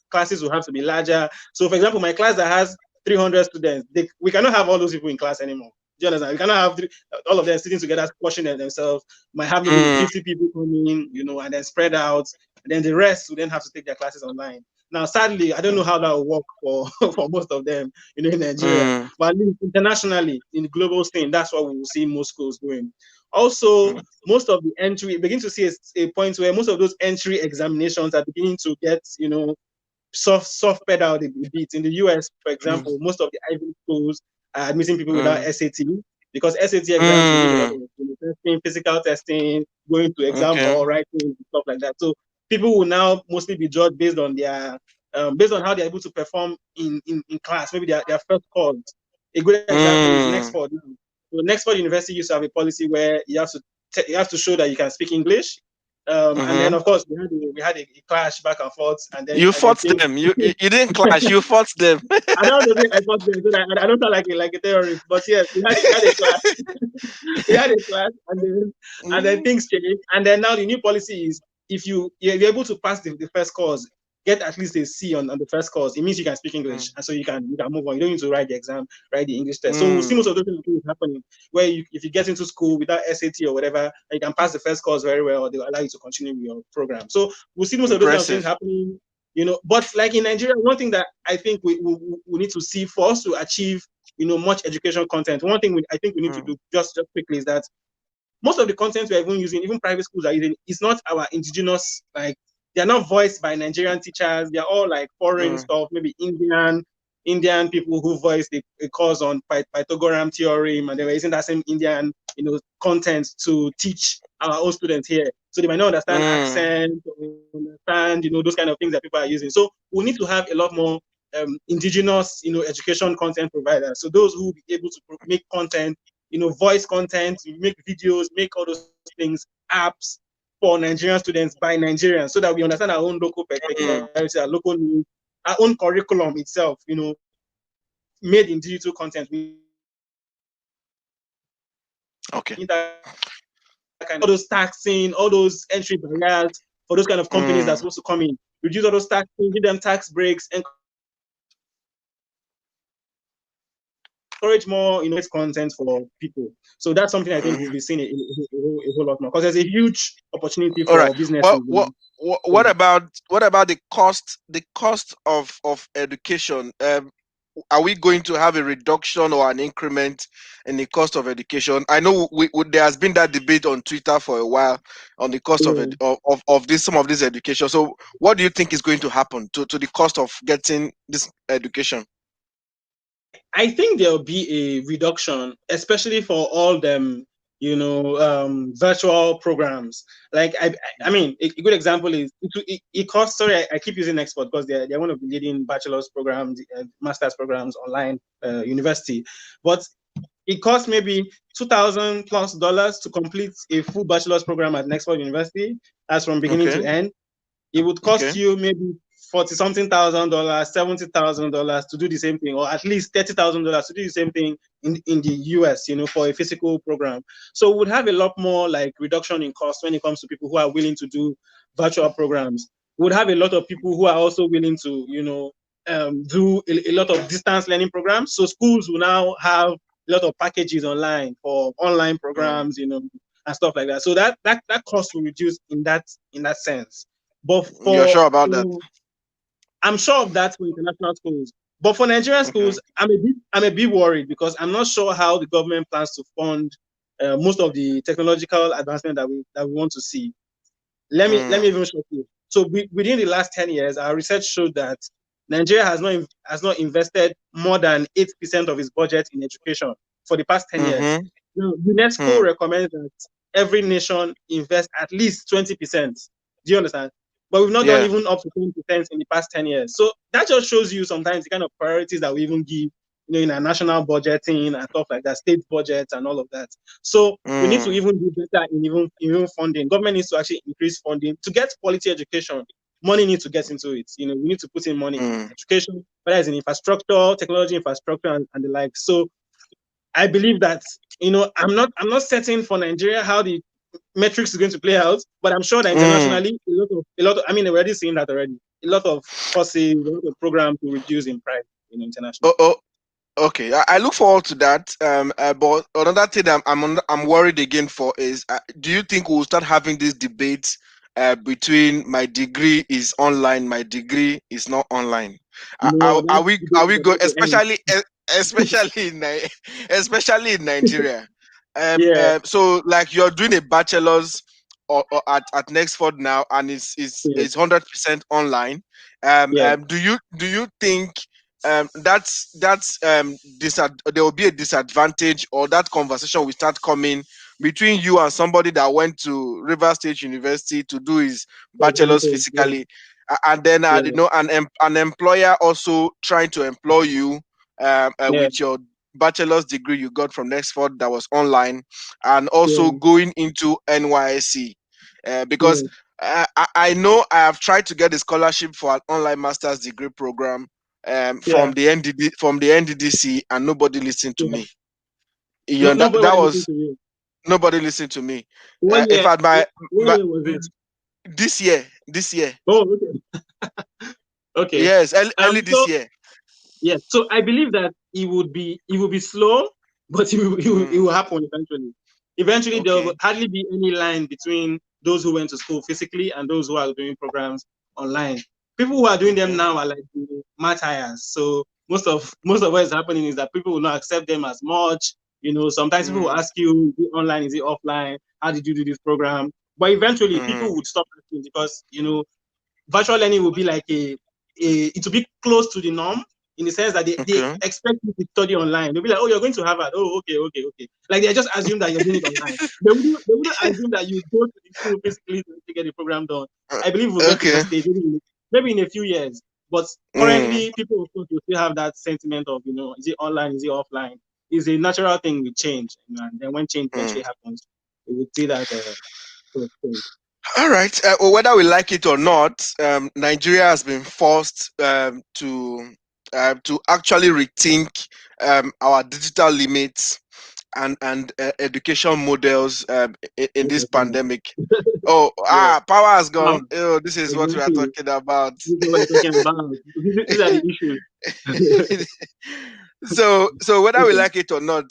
classes will have to be larger. So, for example, my class that has 300 students, we cannot have all those people in class anymore. Do you understand? We cannot have all of them sitting together, squashing themselves. Might have maybe
mm,
50 people coming, and then spread out. And then the rest will then have to take their classes online. Now, sadly, I don't know how that will work for, for most of them, in Nigeria.
mm,
But at least internationally, in the global scene, that's what we will see most schools doing. Also,
mm,
most of the entry, begin to see a point where most of those entry examinations are beginning to get, soft pedal a bit. In the US, for
mm,
example, most of the Ivy schools are admitting people without
mm,
SAT, because SAT exams will need a lot
mm.
of testing, physical testing, going to exam
Okay.
hall, writing, and stuff like that. So people will now mostly be judged based on their based on how they're able to perform in class, maybe their first calls. A good example is
Mm,
Nextford. So Nextford University used to have a policy where you have to show that you can speak English. And then
mm-hmm.
of course we had a clash back and forth, and then
You
and then
fought
things.
them. You didn't clash. You fought them.
I don't know if I fought them, so I don't sound like a terrorist, but yes, we had a clash. We had a class, and then
Mm,
things changed, and then now the new policy is if you're able to pass the first course, get at least a C on the first course, it means you can speak English,
mm,
and so you can move on. You don't need to write the exam, write the English test. So we'll see most
mm.
of those things happening where if you get into school without SAT or whatever, you can pass the first course very well, they'll allow you to continue with your program. So we'll see most of those kind of things
Impressive.
happening. But like in Nigeria, one thing that I think we need to see for us to achieve much education content. One thing I think we need to
Mm,
do just quickly is that most of the content we're even using, even private schools are using, is not our indigenous, like they're not voiced by Nigerian teachers. They're all like foreign
mm,
stuff, maybe Indian people who voiced a course on Pythagorean theorem, and they were using that same Indian content to teach our own students here. So they might not understand
mm,
accent, understand those kind of things that people are using. So we need to have a lot more indigenous education content providers. So those who will be able to make content, voice content, make videos, make all those things, apps for Nigerian students by Nigerians, so that we understand our own local
mm.
peculiarities, our local needs, our own curriculum itself, made in digital content. We need that kind of content.
Okay.
All those taxing, all those entry barriers for those kind of companies that's supposed to come
Mm,
in. Reduce all those taxing, give them tax breaks, encourage more, voice content for people. So that's something I think we'll be seeing a whole lot more, because there's a huge
mm.
opportunity for businesses.
All right. Well,
Yeah.
what about the cost of education? Are we going to have a reduction or an increment in the cost of education? I know there has been that debate on Twitter for a while on the cost of
Yeah.
of this some of this education. So, what do you think is going to happen to the cost of getting this education?
I think there'll be a reduction, especially for all them, virtual programs. Like I mean, a good example is it costs. Sorry, I keep using Export because they're one of the leading bachelor's programs, master's programs online university, but it costs maybe $2,000+ to complete a full bachelor's program at Nextford University. That's from beginning
Okay.
to end. It would cost
Okay.
you maybe 40 something $1,000, $70,000 to do the same thing, or at least $30,000 to do the same thing in the US, for a physical program. So we would have a lot more like reduction in cost when it comes to people who are willing to do virtual programs. We would have a lot of people who are also willing to, do a lot of distance learning programs. So schools will now have a lot of packages online for online
Mm.
programs, and stuff like that. So that cost will reduce in that sense. But
You're sure about that?
I'm sure of that for international schools. But for Nigerian
Okay.
schools, I'm a bit worried, because I'm not sure how the government plans to fund most of the technological advancement that we want to see. Let me
Mm.
even show you. So within the last 10 years, our research showed that Nigeria has not invested more than 8% of its budget in education for the past 10 years.
Mm-hmm.
UNESCO
Hmm.
recommends that every nation invest at least 20%. Do you understand? But we've not done
Yeah.
even up to 20% in the past 10 years. So that just shows you sometimes the kind of priorities that we even give, in our national budgeting and stuff like that, state budgets and all of that. So we need to
Mm.
even do better in even funding. Government needs to actually increase funding to get quality education. Money needs to get into it. We need to put in money in
Mm.
education, whether it's in infrastructure, technology infrastructure, and the like. So I believe that I'm not certain for Nigeria how the metrics is going to play out, but I'm sure that
Mm.
internationally a lot of I mean we're already seeing that already. A lot of courses, a lot of programs to reduce in price internationally.
Oh, oh, okay. I look forward to that. But another thing I'm worried again for is, do you think we'll start having this debate between my degree is online, my degree is not online?
No,
Are
that
we
debate
are
is
we going,
about to end.
especially especially in Nigeria?
Yeah,
So like you're doing a bachelor's or at Nextford now, and
yeah,
it's 100% online.
yeah.
Do you think there will be a disadvantage, or that conversation will start coming between you and somebody that went to River State University to do his
For
bachelor's
example, yeah,
physically, and then
yeah,
an employer also trying to employ you
yeah,
with your bachelor's degree you got from Nextford that was online, and also
yeah,
going into NYSC, because
yeah,
I know I have tried to get a scholarship for an online master's degree program
yeah,
from the NDDC, and nobody listened to
yeah.
me.
No,
That
nobody listened
was
to you.
nobody listened to me.
What
In
year?
fact,
What
my
year was it?
this year,
Oh, okay, okay.
yes, early this
So
year.
yeah, so I believe that it will be slow, but it will
Mm,
happen eventually. Eventually, there will
okay.
hardly be any line between those who went to school physically and those who are doing programs online. People who are doing them
Mm-hmm.
now are like the martyrs. So most of what is happening is that people will not accept them as much. Sometimes people will
Mm,
ask you, is it online, is it offline? How did you do this program? But eventually, people
mm,
would stop asking because virtual learning will be like it will be close to the norm in the sense that they
okay.
expect you to study online. They'll be like, oh, you're going to Harvard. Oh, okay, okay, okay. Like they just assume that you're doing it online. They wouldn't assume that you go to the school physically to get the program done.
Uh,
I believe we'll get to the
okay.
stage maybe in a few years. But
Mm,
currently, people of course will still have that sentiment of, is it online, is it offline? It's a natural thing with change. And then when change
mm.
eventually happens, we will see that sort of change.
All right. Well, whether we like it or not, Nigeria has been forced to actually rethink our digital limits and education models in this
Exactly.
pandemic. Oh,
Yeah.
power has
Wow.
gone. Oh, this is what we are
Exactly.
talking about.
This is what we're talking about. These are the issues.
So whether we
Okay.
like it or not,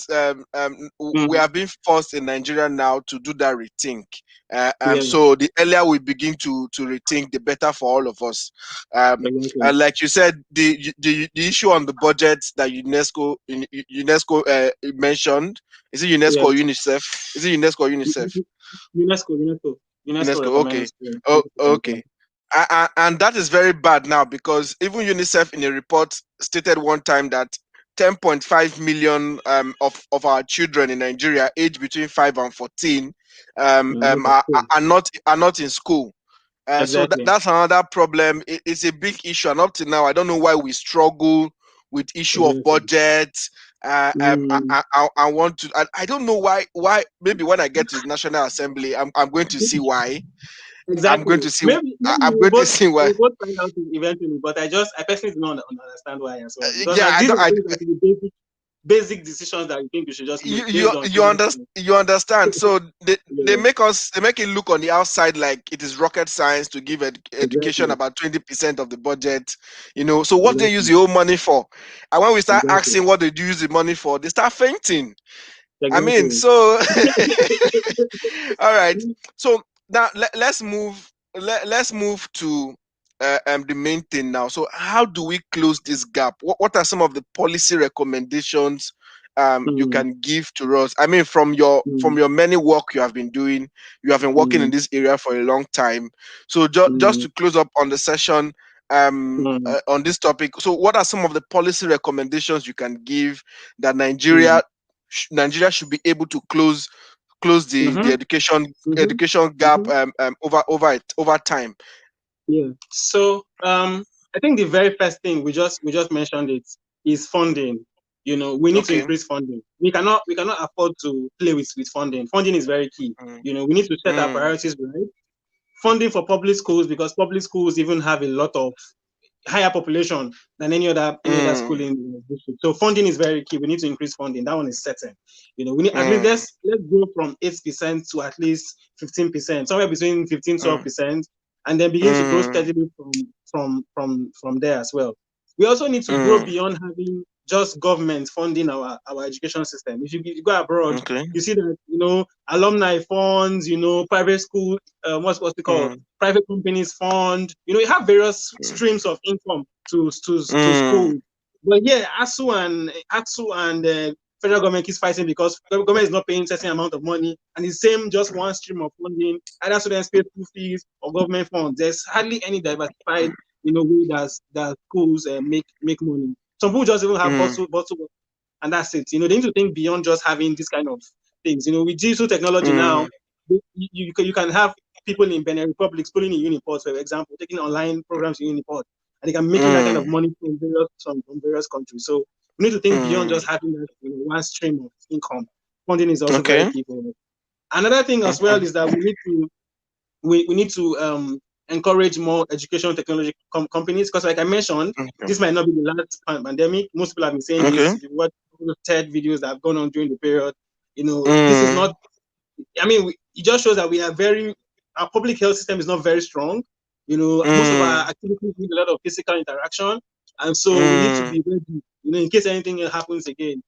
we
Mm.
have been forced in Nigeria now to do that rethink.
Yeah,
So the earlier we begin to rethink, the better for all of us.
exactly.
And like you said, the issue on the budget that UNESCO mentioned, is it UNESCO
Yeah.
or UNICEF? Is it UNESCO or UNICEF?
UNESCO
UNESCO. Okay.
recommends. Yeah.
Oh, okay. And that is very bad now, because even UNICEF in a report stated one time that 10.5 million of our children in Nigeria, aged between 5 and 14,
No, not at all.
are not in school. So
Exactly.
that's another problem. It's a big issue, and up to now, I don't know why we struggle with issue of
Exactly.
budget.
Mm.
I want to. I don't know why. Why? Maybe when I get to the National Assembly, I'm going to see why. I'm going
Exactly.
to see.
Maybe
I'm going to see
we
why.
both find out it eventually, but I personally do not understand why as well. Because
Yeah,
like
I
these
don't.
are things that should be basic decisions that you think we should just make based on common sense.
You understand. So they
Yeah.
make it look on the outside like it is rocket science to give education
Exactly.
about 20% of the budget. So what they use
Exactly.
the whole money for? And when we start
Exactly.
asking what they do use the money for, they start fainting. I mean,
Exactly.
so all right. So now let's move to the main thing now. So how do we close this gap? What are some of the policy recommendations you can give to us? I mean, from your many work you have been doing, you have been working in this area for a long time. So just to close up on the session, on this topic, so what are some of the policy recommendations you can give that Nigeria should be able to close the education gap over time?
Yeah. So I think the very first thing we just mentioned it is funding. We need to
Okay.
increase funding. We cannot afford to play with funding. Funding is very key. We need to set our priorities right. Funding for public schools, because public schools even have a lot of higher population than any other school in the district. So funding is very key. We need to increase funding. That one is certain. We need at least let's go from 8% to at least 15%, somewhere between 15-12%, and then begin to grow steadily from there as well. We also need to grow beyond having just government funding our education system. If you go abroad, you see that alumni funds, private school, what's it called? Private companies fund. You have various streams of income to school. But yeah, ASUU and federal government keeps fighting because the government is not paying certain amount of money, and the same just one stream of funding, either students pay school fees or government funds. There's hardly any diversified way that schools make money. Some people just even have bottle, and that's it. They need to think beyond just having this kind of things. With digital technology now, you can have people in Benin Republic schooling in Uniport, for example, taking online programs in Uniport, and they can making that kind of money from various countries. So we need to think beyond just having that one stream of income. Funding is also very key for us. Another thing as well is that we need to encourage more education technology companies, because like I mentioned, this might not be the last pandemic. Most people have been saying this. If you watch the TED videos that have gone on during the period, this is not. I mean, it just shows that our public health system is not very strong. Most of our activities need a lot of physical interaction, and so we need to be ready. In case anything happens again.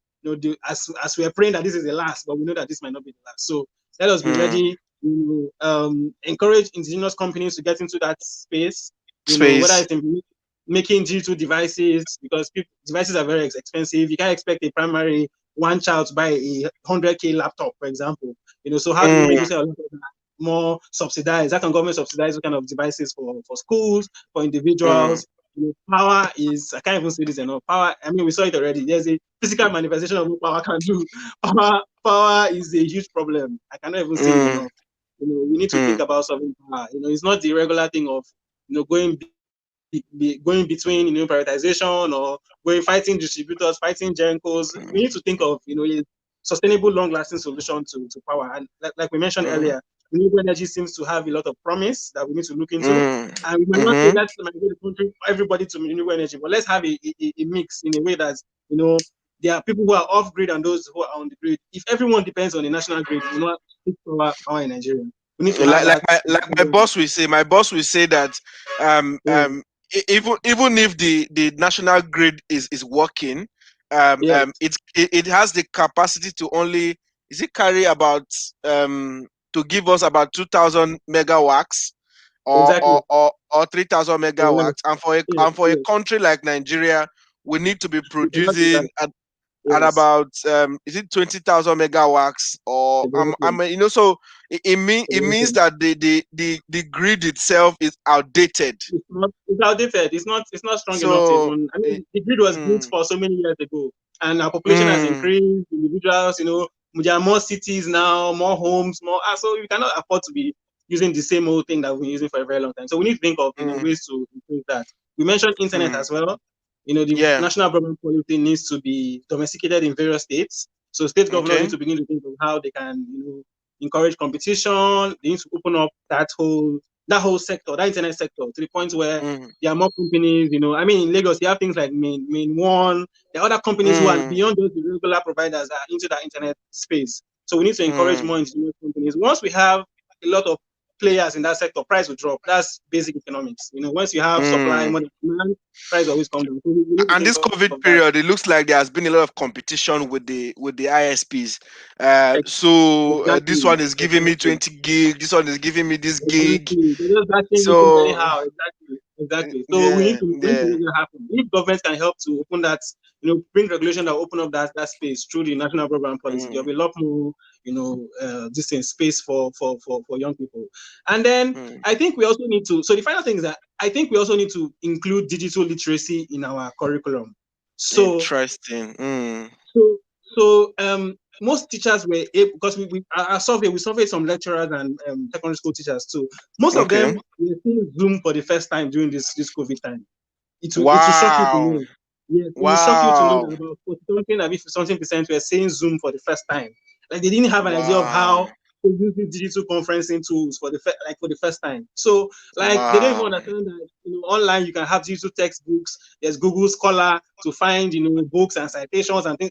As we are praying that this is the last, but we know that this might not be the last. So let us be ready. Encourage indigenous companies to get into that space. Whether it's in making digital devices, because devices are very expensive. You can't expect a primary one child to buy a 100K laptop, for example. So how do we make use of more subsidized? How can government subsidize what kind of devices for schools, for individuals? Power is, I can't even say this enough. Power, I mean, we saw it already. There's a physical manifestation of what power can do. Power is a huge problem. I cannot even say it enough. We need to think about solving power. It's not the regular thing of going between prioritization or fighting distributors, fighting gencos. We need to think of a sustainable, long-lasting solution to power. And like we mentioned earlier, renewable energy seems to have a lot of promise that we need to look into. And we might not say that's the country for everybody to renewable energy, but let's have a mix in a way that there are people who are off grid and those who are on the grid. If everyone depends on the national grid, we will not power in Nigeria. We need to have
my boss will say. My boss will say that even if the national grid is working, it has the capacity to only carry about to give us about 2,000 megawatts or 3,000 megawatts, and for a country like Nigeria, we need to be producing at about is it 20,000 megawatts or so it means that the grid itself is outdated.
It's outdated. It's not strong enough to even. I mean, the grid was built for so many years ago, and our population has increased. Individuals, there are more cities now, more homes, more. So we cannot afford to be using the same old thing that we've been using for a very long time. So we need to think of ways to improve that. We mentioned internet as well. The national broadband policy needs to be domesticated in various states. So state governors need to begin to think of how they can, encourage competition. They need to open up that whole sector, that internet sector, to the point where there are more companies. I mean, in Lagos, you have things like Main One. There are other companies who are beyond those regular providers that are into that internet space. So we need to encourage more indigenous companies. Once we have a lot of players in that sector, price will drop. That's basic economics. Once you have supply, more demand, price always comes down. So
and this COVID period, it looks like there has been a lot of competition with the ISPs. This one is giving me 20 gig. This one is giving me this gig.
So exactly. So we need to make it happen. If government can help to open that bring regulation that will open up that space through the national program policy. There'll be a lot more, this in space for young people. And then I think we also need to. So the final thing is that I think we also need to include digital literacy in our curriculum. So
Interesting.
so most teachers were able, because we surveyed some lecturers and secondary school teachers too. Most of them
Okay.
were seeing Zoom for the first time during this COVID time. It will shock you to
Wow.
know. Yes, it will shock you to know
Wow.
that about 40-something% were saying Zoom for the first time. Like they didn't have an idea of
Wow.
how to use these digital conferencing tools for the first time. So like they don't even
Wow.
understand that online you can have digital textbooks. There's Google Scholar to find books and citations and things.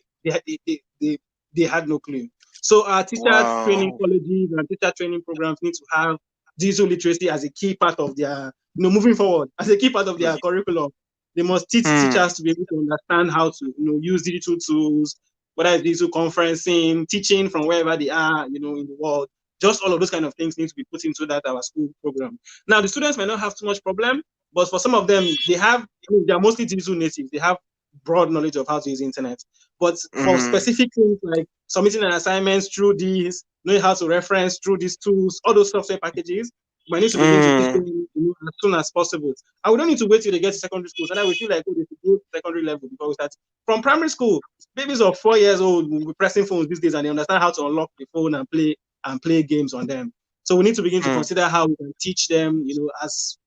They had no clue. So our teacher training
Wow.
colleges and teacher training programs need to have digital literacy as a key part of their moving forward, as a key part of their curriculum. They must teach
Hmm.
teachers to be able to understand how to use digital tools, whether it's digital conferencing, teaching from wherever they are, in the world. Just all of those kind of things need to be put into that our school program. Now, the students may not have too much problem, but for some of them, they are mostly digital natives. They have broad knowledge of how to use the internet. But for
Hmm.
specific things like submitting an assignment through these, knowing how to reference through these tools, all those software packages, we need to begin to teach
Hmm.
them as soon as possible. And we don't need to wait till they get to secondary school. So that we feel like, they should go to secondary level before we start. From primary school, babies of 4 years old will be pressing phones these days and they understand how to unlock the phone and play games on them. So we need to begin to
Hmm.
consider how we can teach them, as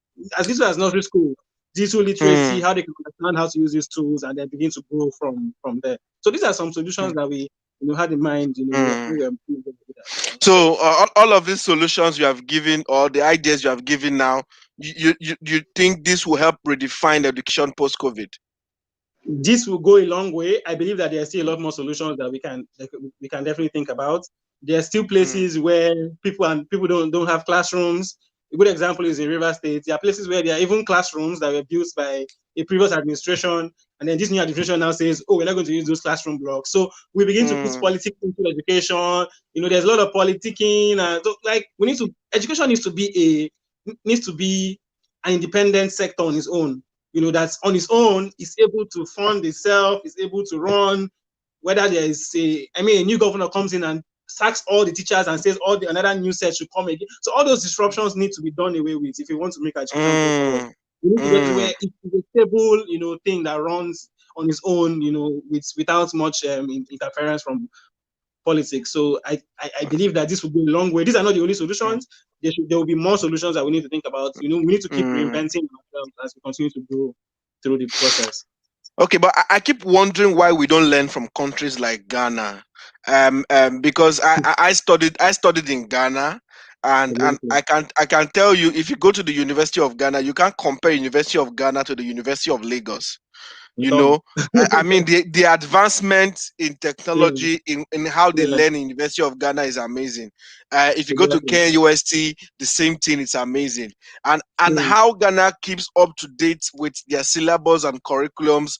little as nursery school, digital literacy,
Hmm.
how they can understand how to use these tools, and then begin to grow from there. So these are some solutions that we had in mind,
Hmm.
when we
So all of these solutions you have given, or the ideas you have given now, you think this will help redefine education post COVID?
this will go a long way. I believe that there are still a lot more solutions that we can definitely think about. There are still
Hmm.
places where people don't have classrooms. A good example is in River State. There are places where there are even classrooms that were built by a previous administration, and then this new administration now says, "Oh, we're not going to use those classroom blocks." So we begin to put
Hmm.
politics into education. There's a lot of politicking, and so, like education needs to be an independent sector on its own. That's on its own, is able to fund itself, is able to run. Whether there is a new governor comes in and sacks all the teachers and says another new set should come again. So all those disruptions need to be done away with if we want to make education go forward.
Hmm.
We need to get to
Hmm.
where it's a stable, thing that runs on its own, without much interference from politics. So I believe that this will go a long way. These are not the only solutions. There will be more solutions that we need to think about. We need to keep
Hmm.
reinventing ourselves as we continue to grow through the process.
Okay, but I keep wondering why we don't learn from countries like Ghana. Because I studied in Ghana, and
Exactly.
I can tell you, if you go to the University of Ghana, you can't compare University of Ghana to the University of Lagos.
At
you
all.
know I mean, the advancement in
Yeah,
technology in how they
yeah,
learn in University of Ghana is amazing. If you go to
exactly.
KNUST, the same thing, it's amazing. And
Mm.
how Ghana keeps up to date with their syllabus and curriculums,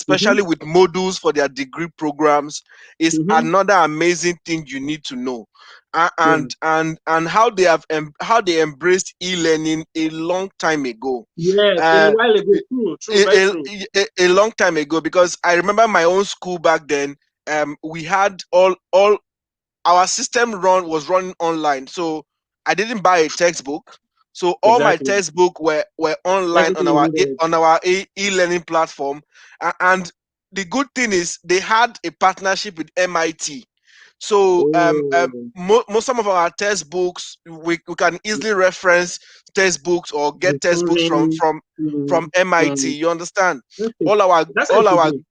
Mm-hmm.
especially with modules for their degree programs, is
Mm-hmm.
another amazing thing you need to know.
Yeah.
And how they embraced e-learning a long time ago.
Yes, in a
uh,
while ago. True, true, very
a,
true.
a long time ago, because I remember my own school back then. We had all our system was running online, so I didn't buy a textbook. So all my
Exactly.
textbook were online on
Everything you needed.
our e-learning platform. And the good thing is they had a partnership with MIT. So
Oh,
some of our textbooks, we can easily reference textbooks or get textbooks from
improving.
MIT. You understand?
That's it.
All our
That's how it
all
should
our
be.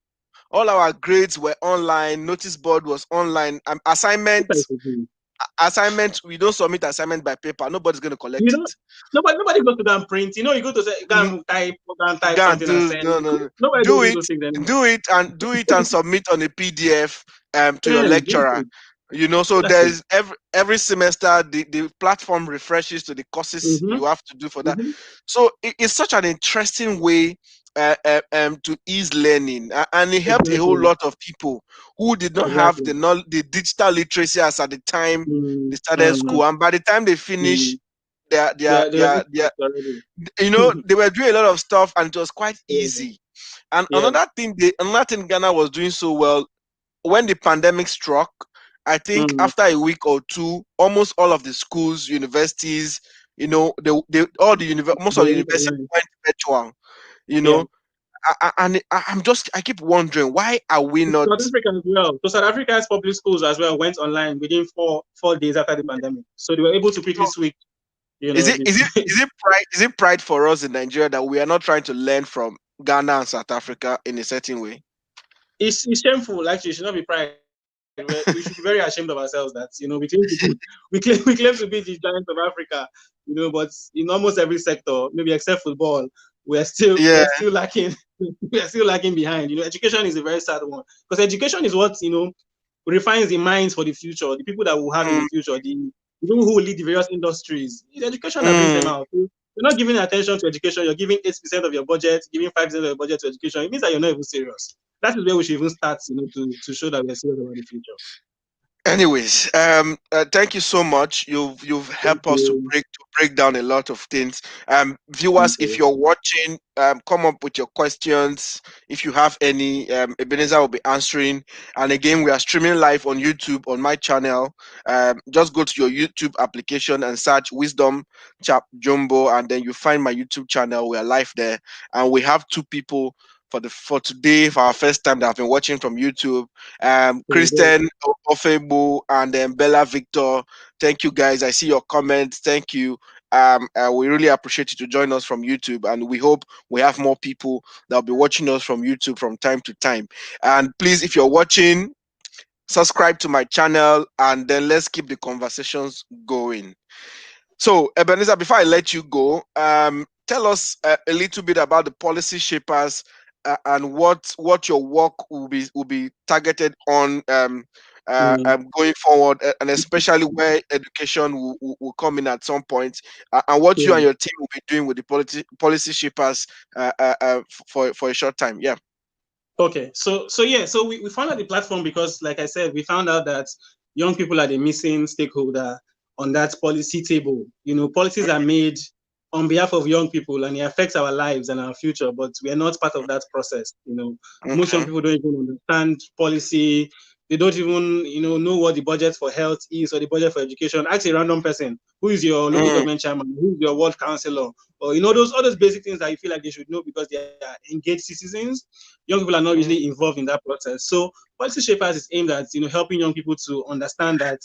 all our grades were online. Notice board was online.
That's how it should be.
Assignment, we don't submit assignment by paper. Nobody's going to
You
collect
don't.
it.
Nobody goes to go and print. You go to go
N-
and type
Go and
something and
do
send.
no, no, no.
Nobody
Do
does
it,
those things anymore.
do it and submit on a PDF to your
That's
lecturer.
it.
So
That's it.
there's every semester the platform refreshes to the courses
Mm-hmm.
you have to do for that.
Mm-hmm.
So it's such an interesting way to ease learning, and it helped a whole
Exactly.
lot of people who did not have
Exactly.
the digital literacy as at the time they started
Mm-hmm.
school, and by the time they finish
Mm.
their
They
their
are
their,
experts
their
already.
they were doing a lot of stuff, and it was quite
Yeah.
easy. And
Yeah.
another thing Ghana was doing so well when the pandemic struck. I think
Mm.
after a week or two, almost all of the schools, universities, most of
They
the
went
universities
online.
went virtual. You
Yeah.
know, I keep wondering, why are we not?
South Africa as well. So South Africa's public schools as well went online within four days after the pandemic. So they were able to quickly switch.
Is it is it is it pride is it pride for us in Nigeria that we are not trying to learn from Ghana and South Africa in a certain way?
It's shameful. Actually, it should not be pride. We should be very ashamed of ourselves that we claim to be the giants of Africa. But in almost every sector, maybe except football, we're
Yeah.
still lacking. We're still lagging behind. Education is a very sad one because education is what refines the minds for the future, the people that we'll have in the
Mm,
future, the people who will lead the various industries. It's education that brings them
mm.
out. So you're not giving attention to education. You're giving 8% of your budget, giving 5% of your budget to education. It means that you're not even serious. That is where we should even start, to show that we're serious about the future.
Anyways, thank you so much. You've
Thank
helped us to
you.
break down a lot of things.
Thank
Viewers, if
you.
you're watching, come up with your questions. If you have any, Ebenezer will be answering. And again, we are streaming live on YouTube on my channel. Just go to your YouTube application and search Wisdom Chapp-Jumbo, and then you find my YouTube channel. We are live there, and we have two people for today for our first time that have been watching from YouTube.
Thank you.
Kristen Ofebu and then Bella Victor. Thank you guys. I see your comments. Thank you. We really appreciate you to join us from YouTube, and we hope we have more people that will be watching us from YouTube from time to time. And please, if you're watching, subscribe to my channel, and then let's keep the conversations going. So, Ebenezer, before I let you go, tell us a little bit about the policy shapers and what your work will be targeted on
Mm,
going forward, and especially where education will come in at some point, and what you
yeah.
and your team will be doing with the policy shapers for a short time. Yeah.
Okay, so we found out the platform because, like I said, we found out that young people are the missing stakeholder on that policy table. Policies are made on behalf of young people and it affects our lives and our future, but we are not part of that process. Most young
Mhm.
people don't even understand policy. They don't even, know what the budget for health is or the budget for education. Ask a random person, who is your local
Mm,
government chairman, who is your ward councillor, or those all those basic things that you feel like they should know because they are engaged citizens. Young people are not
mm,
usually involved in that process. So policy shapers is aimed at helping young people to understand that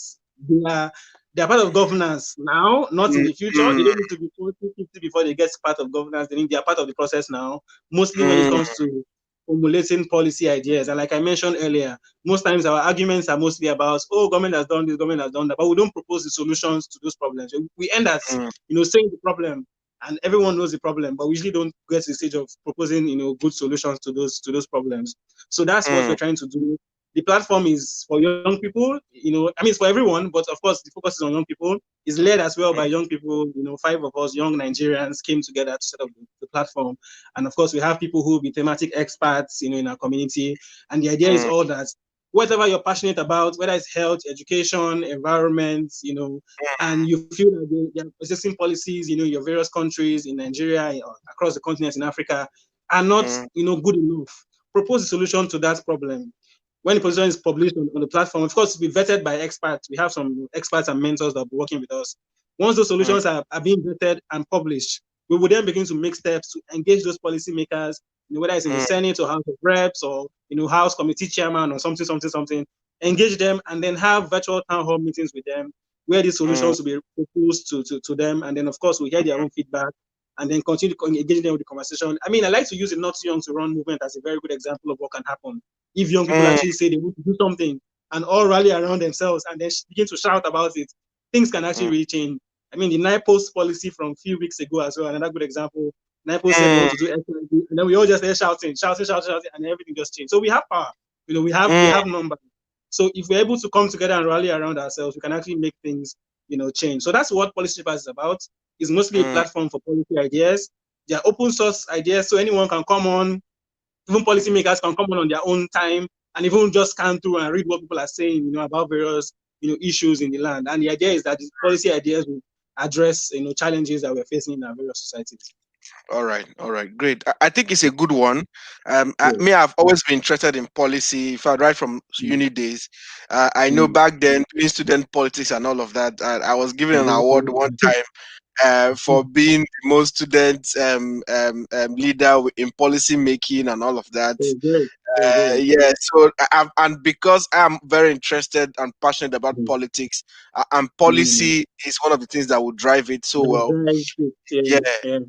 they are they're part of governance now, not in
mm,
the future. They
mm,
don't need to be 40, 50 before they get part of governance. They are part of the process now, mostly when it
mm,
comes to formulating policy ideas. And like I mentioned earlier, most times our arguments are mostly about, oh, government has done this, government has done that, but we don't propose the solutions to those problems. We end at,
mm,
saying the problem, and everyone knows the problem, but we usually don't get to the stage of proposing, good solutions to those problems. So that's what we're
mm,
trying to do. The platform is for young people, I mean, it's for everyone, but of course, the focus is on young people. It's led as well by young people, 5 of us, young Nigerians, came together to set up the platform. And of course, we have people who will be thematic experts, in our community. And the idea is
mm,
all that whatever you're passionate about, whether it's health, education, environment, and you feel that there are existing policies, your various countries in Nigeria or across the continent in Africa are not,
mm,
good enough. Propose a solution to that problem. When the position is published on the platform, of course, to be vetted by experts. We have some experts and mentors that will be working with us. Once those
mm,
solutions are being vetted and published, we will then begin to make steps to engage those policymakers, whether it's in the
mm,
Senate or House of Reps or House Committee Chairman or something. Engage them and then have virtual town hall meetings with them where these
mm,
solutions will be proposed to them. And then, of course, we hear their own feedback and then continue to engage them with the conversation. I mean, I like to use the Not Too Young to Run movement as a very good example of what can happen if young people
mm,
actually say they want to do something and all rally around themselves and then begin to shout about it. Things can actually
mm,
really change. I mean, the NIPOS policy from a few weeks ago as well, another good example. NIPOS said they want
mm,
to do X, Y, Z, and then we all just there shouting, and everything just changed. So we have power. We
mm,
have numbers. So if we're able to come together and rally around ourselves, we can actually make things, change. So that's what Policy Shapers is about. It's mostly a
mm,
platform for policy ideas. They are open source ideas, so anyone can come on. Even policymakers can come on their own time and even just scan through and read what people are saying, about various, issues in the land. And the idea is that the policy ideas will address, challenges that we're facing in our various societies.
All right, great. I think it's a good one.
Yeah.
I've always been interested in policy. If I right from
Mm.
uni days, I know
Mm.
back then doing student politics and all of that. I was given an award
Exactly.
one time for being the most student leader in policy making and all of that.
So great. So great.
Yeah, so and because I'm very interested and passionate about
Mm.
politics, and
Mm.
policy is one of the things that will drive it so
That
well.
drives it.
Yeah,
Yeah. Yeah.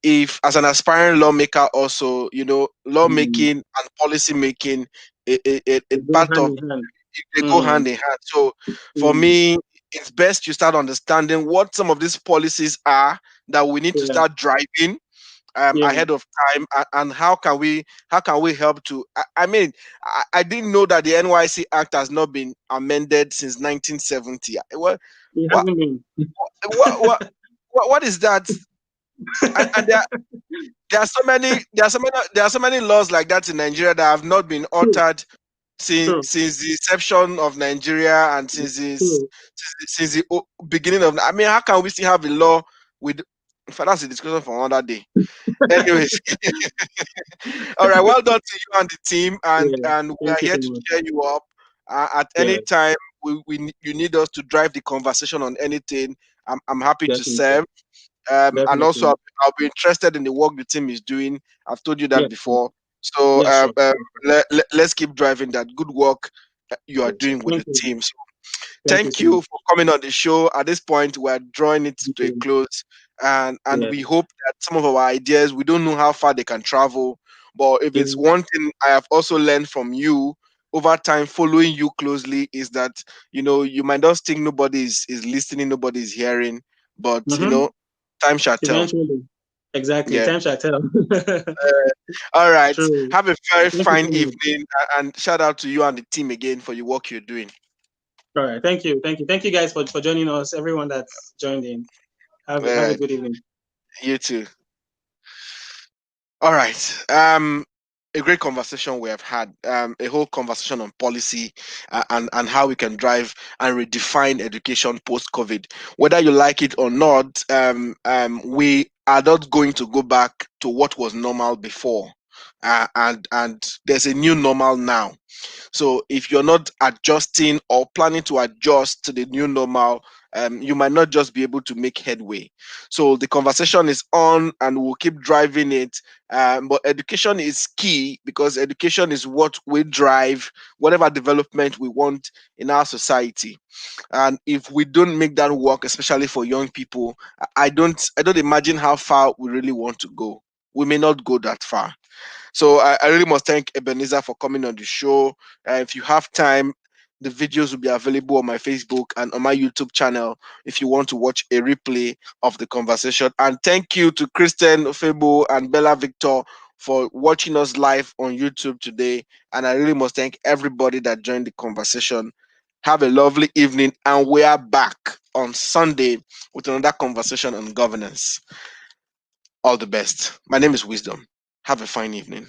if as an aspiring lawmaker, also,
Mm.
lawmaking and policy making,
They
it
go
part
hand
of
in hand.
they go hand
Mm.
in hand. So for
Mm.
me, it's best you start understanding what some of these policies are that we need to
Yeah.
start driving
Yeah.
ahead of time, and how can we help to I didn't know that the NYC Act has not been amended since 1970.
It
What
hasn't been.
what what what is that? And there are so many laws like that in Nigeria that have not been
True.
altered
True.
since the inception of Nigeria, and
True.
since the beginning of. I mean, how can we still have a law with? In fact, that's a discussion for another day. Anyways, all right. Well done to you and the team,
Yeah.
and we
Thank
are
you
here
so
to
much.
cheer you up. At any
Yeah.
time you need us to drive the conversation on anything, I'm happy to
Definitely.
serve. And also,
Definitely.
I'll be interested in the work the team is doing. I've told you that
Yeah. Sure.
before. So
Yeah. Sure.
let's keep driving that good work you are
Yeah. Sure.
doing with the
Thank you.
team. So
Thank you
thank
so
you
much.
for coming on the show. At this point, we're drawing it
Thank
to a
you.
close, and
Yeah.
we hope that some of our ideas, we don't know how far they can travel, but if it's
Yeah.
one thing I have also learned from you over time, following you closely, is that you might not think nobody is listening, nobody is hearing, but
Mm-hmm.
time shall tell.
Eventually. Exactly.
Yeah.
Time shall tell.
All right.
True.
Have a very
Thank you
fine
so much.
evening, and shout out to you and the team again for your work you're doing.
All right. Thank you. Thank you. Thank you guys for joining us. Everyone that's joined in. Have a
Uh,
good evening.
you too. All right. A great conversation we have had. A whole conversation on policy, and how we can drive and redefine education post COVID. Whether you like it or not, we are not going to go back to what was normal before, and there's a new normal now. So if you're not adjusting or planning to adjust to the new normal, you might not just be able to make headway. So the conversation is on, and we'll keep driving it. But education is key, because education is what we drive whatever development we want in our society. And if we don't make that work, especially for young people, I don't imagine how far we really want to go. We may not go that far. So I really must thank Ebenezer for coming on the show. If you have time, the videos will be available on my Facebook and on my YouTube channel if you want to watch a replay of the conversation. And thank you to Kristen, Febo, and Bella Victor for watching us live on YouTube today. And I really must thank everybody that joined the conversation. Have a lovely evening, and we are back on Sunday with another conversation on governance. All the best. My name is Wisdom. Have a fine evening.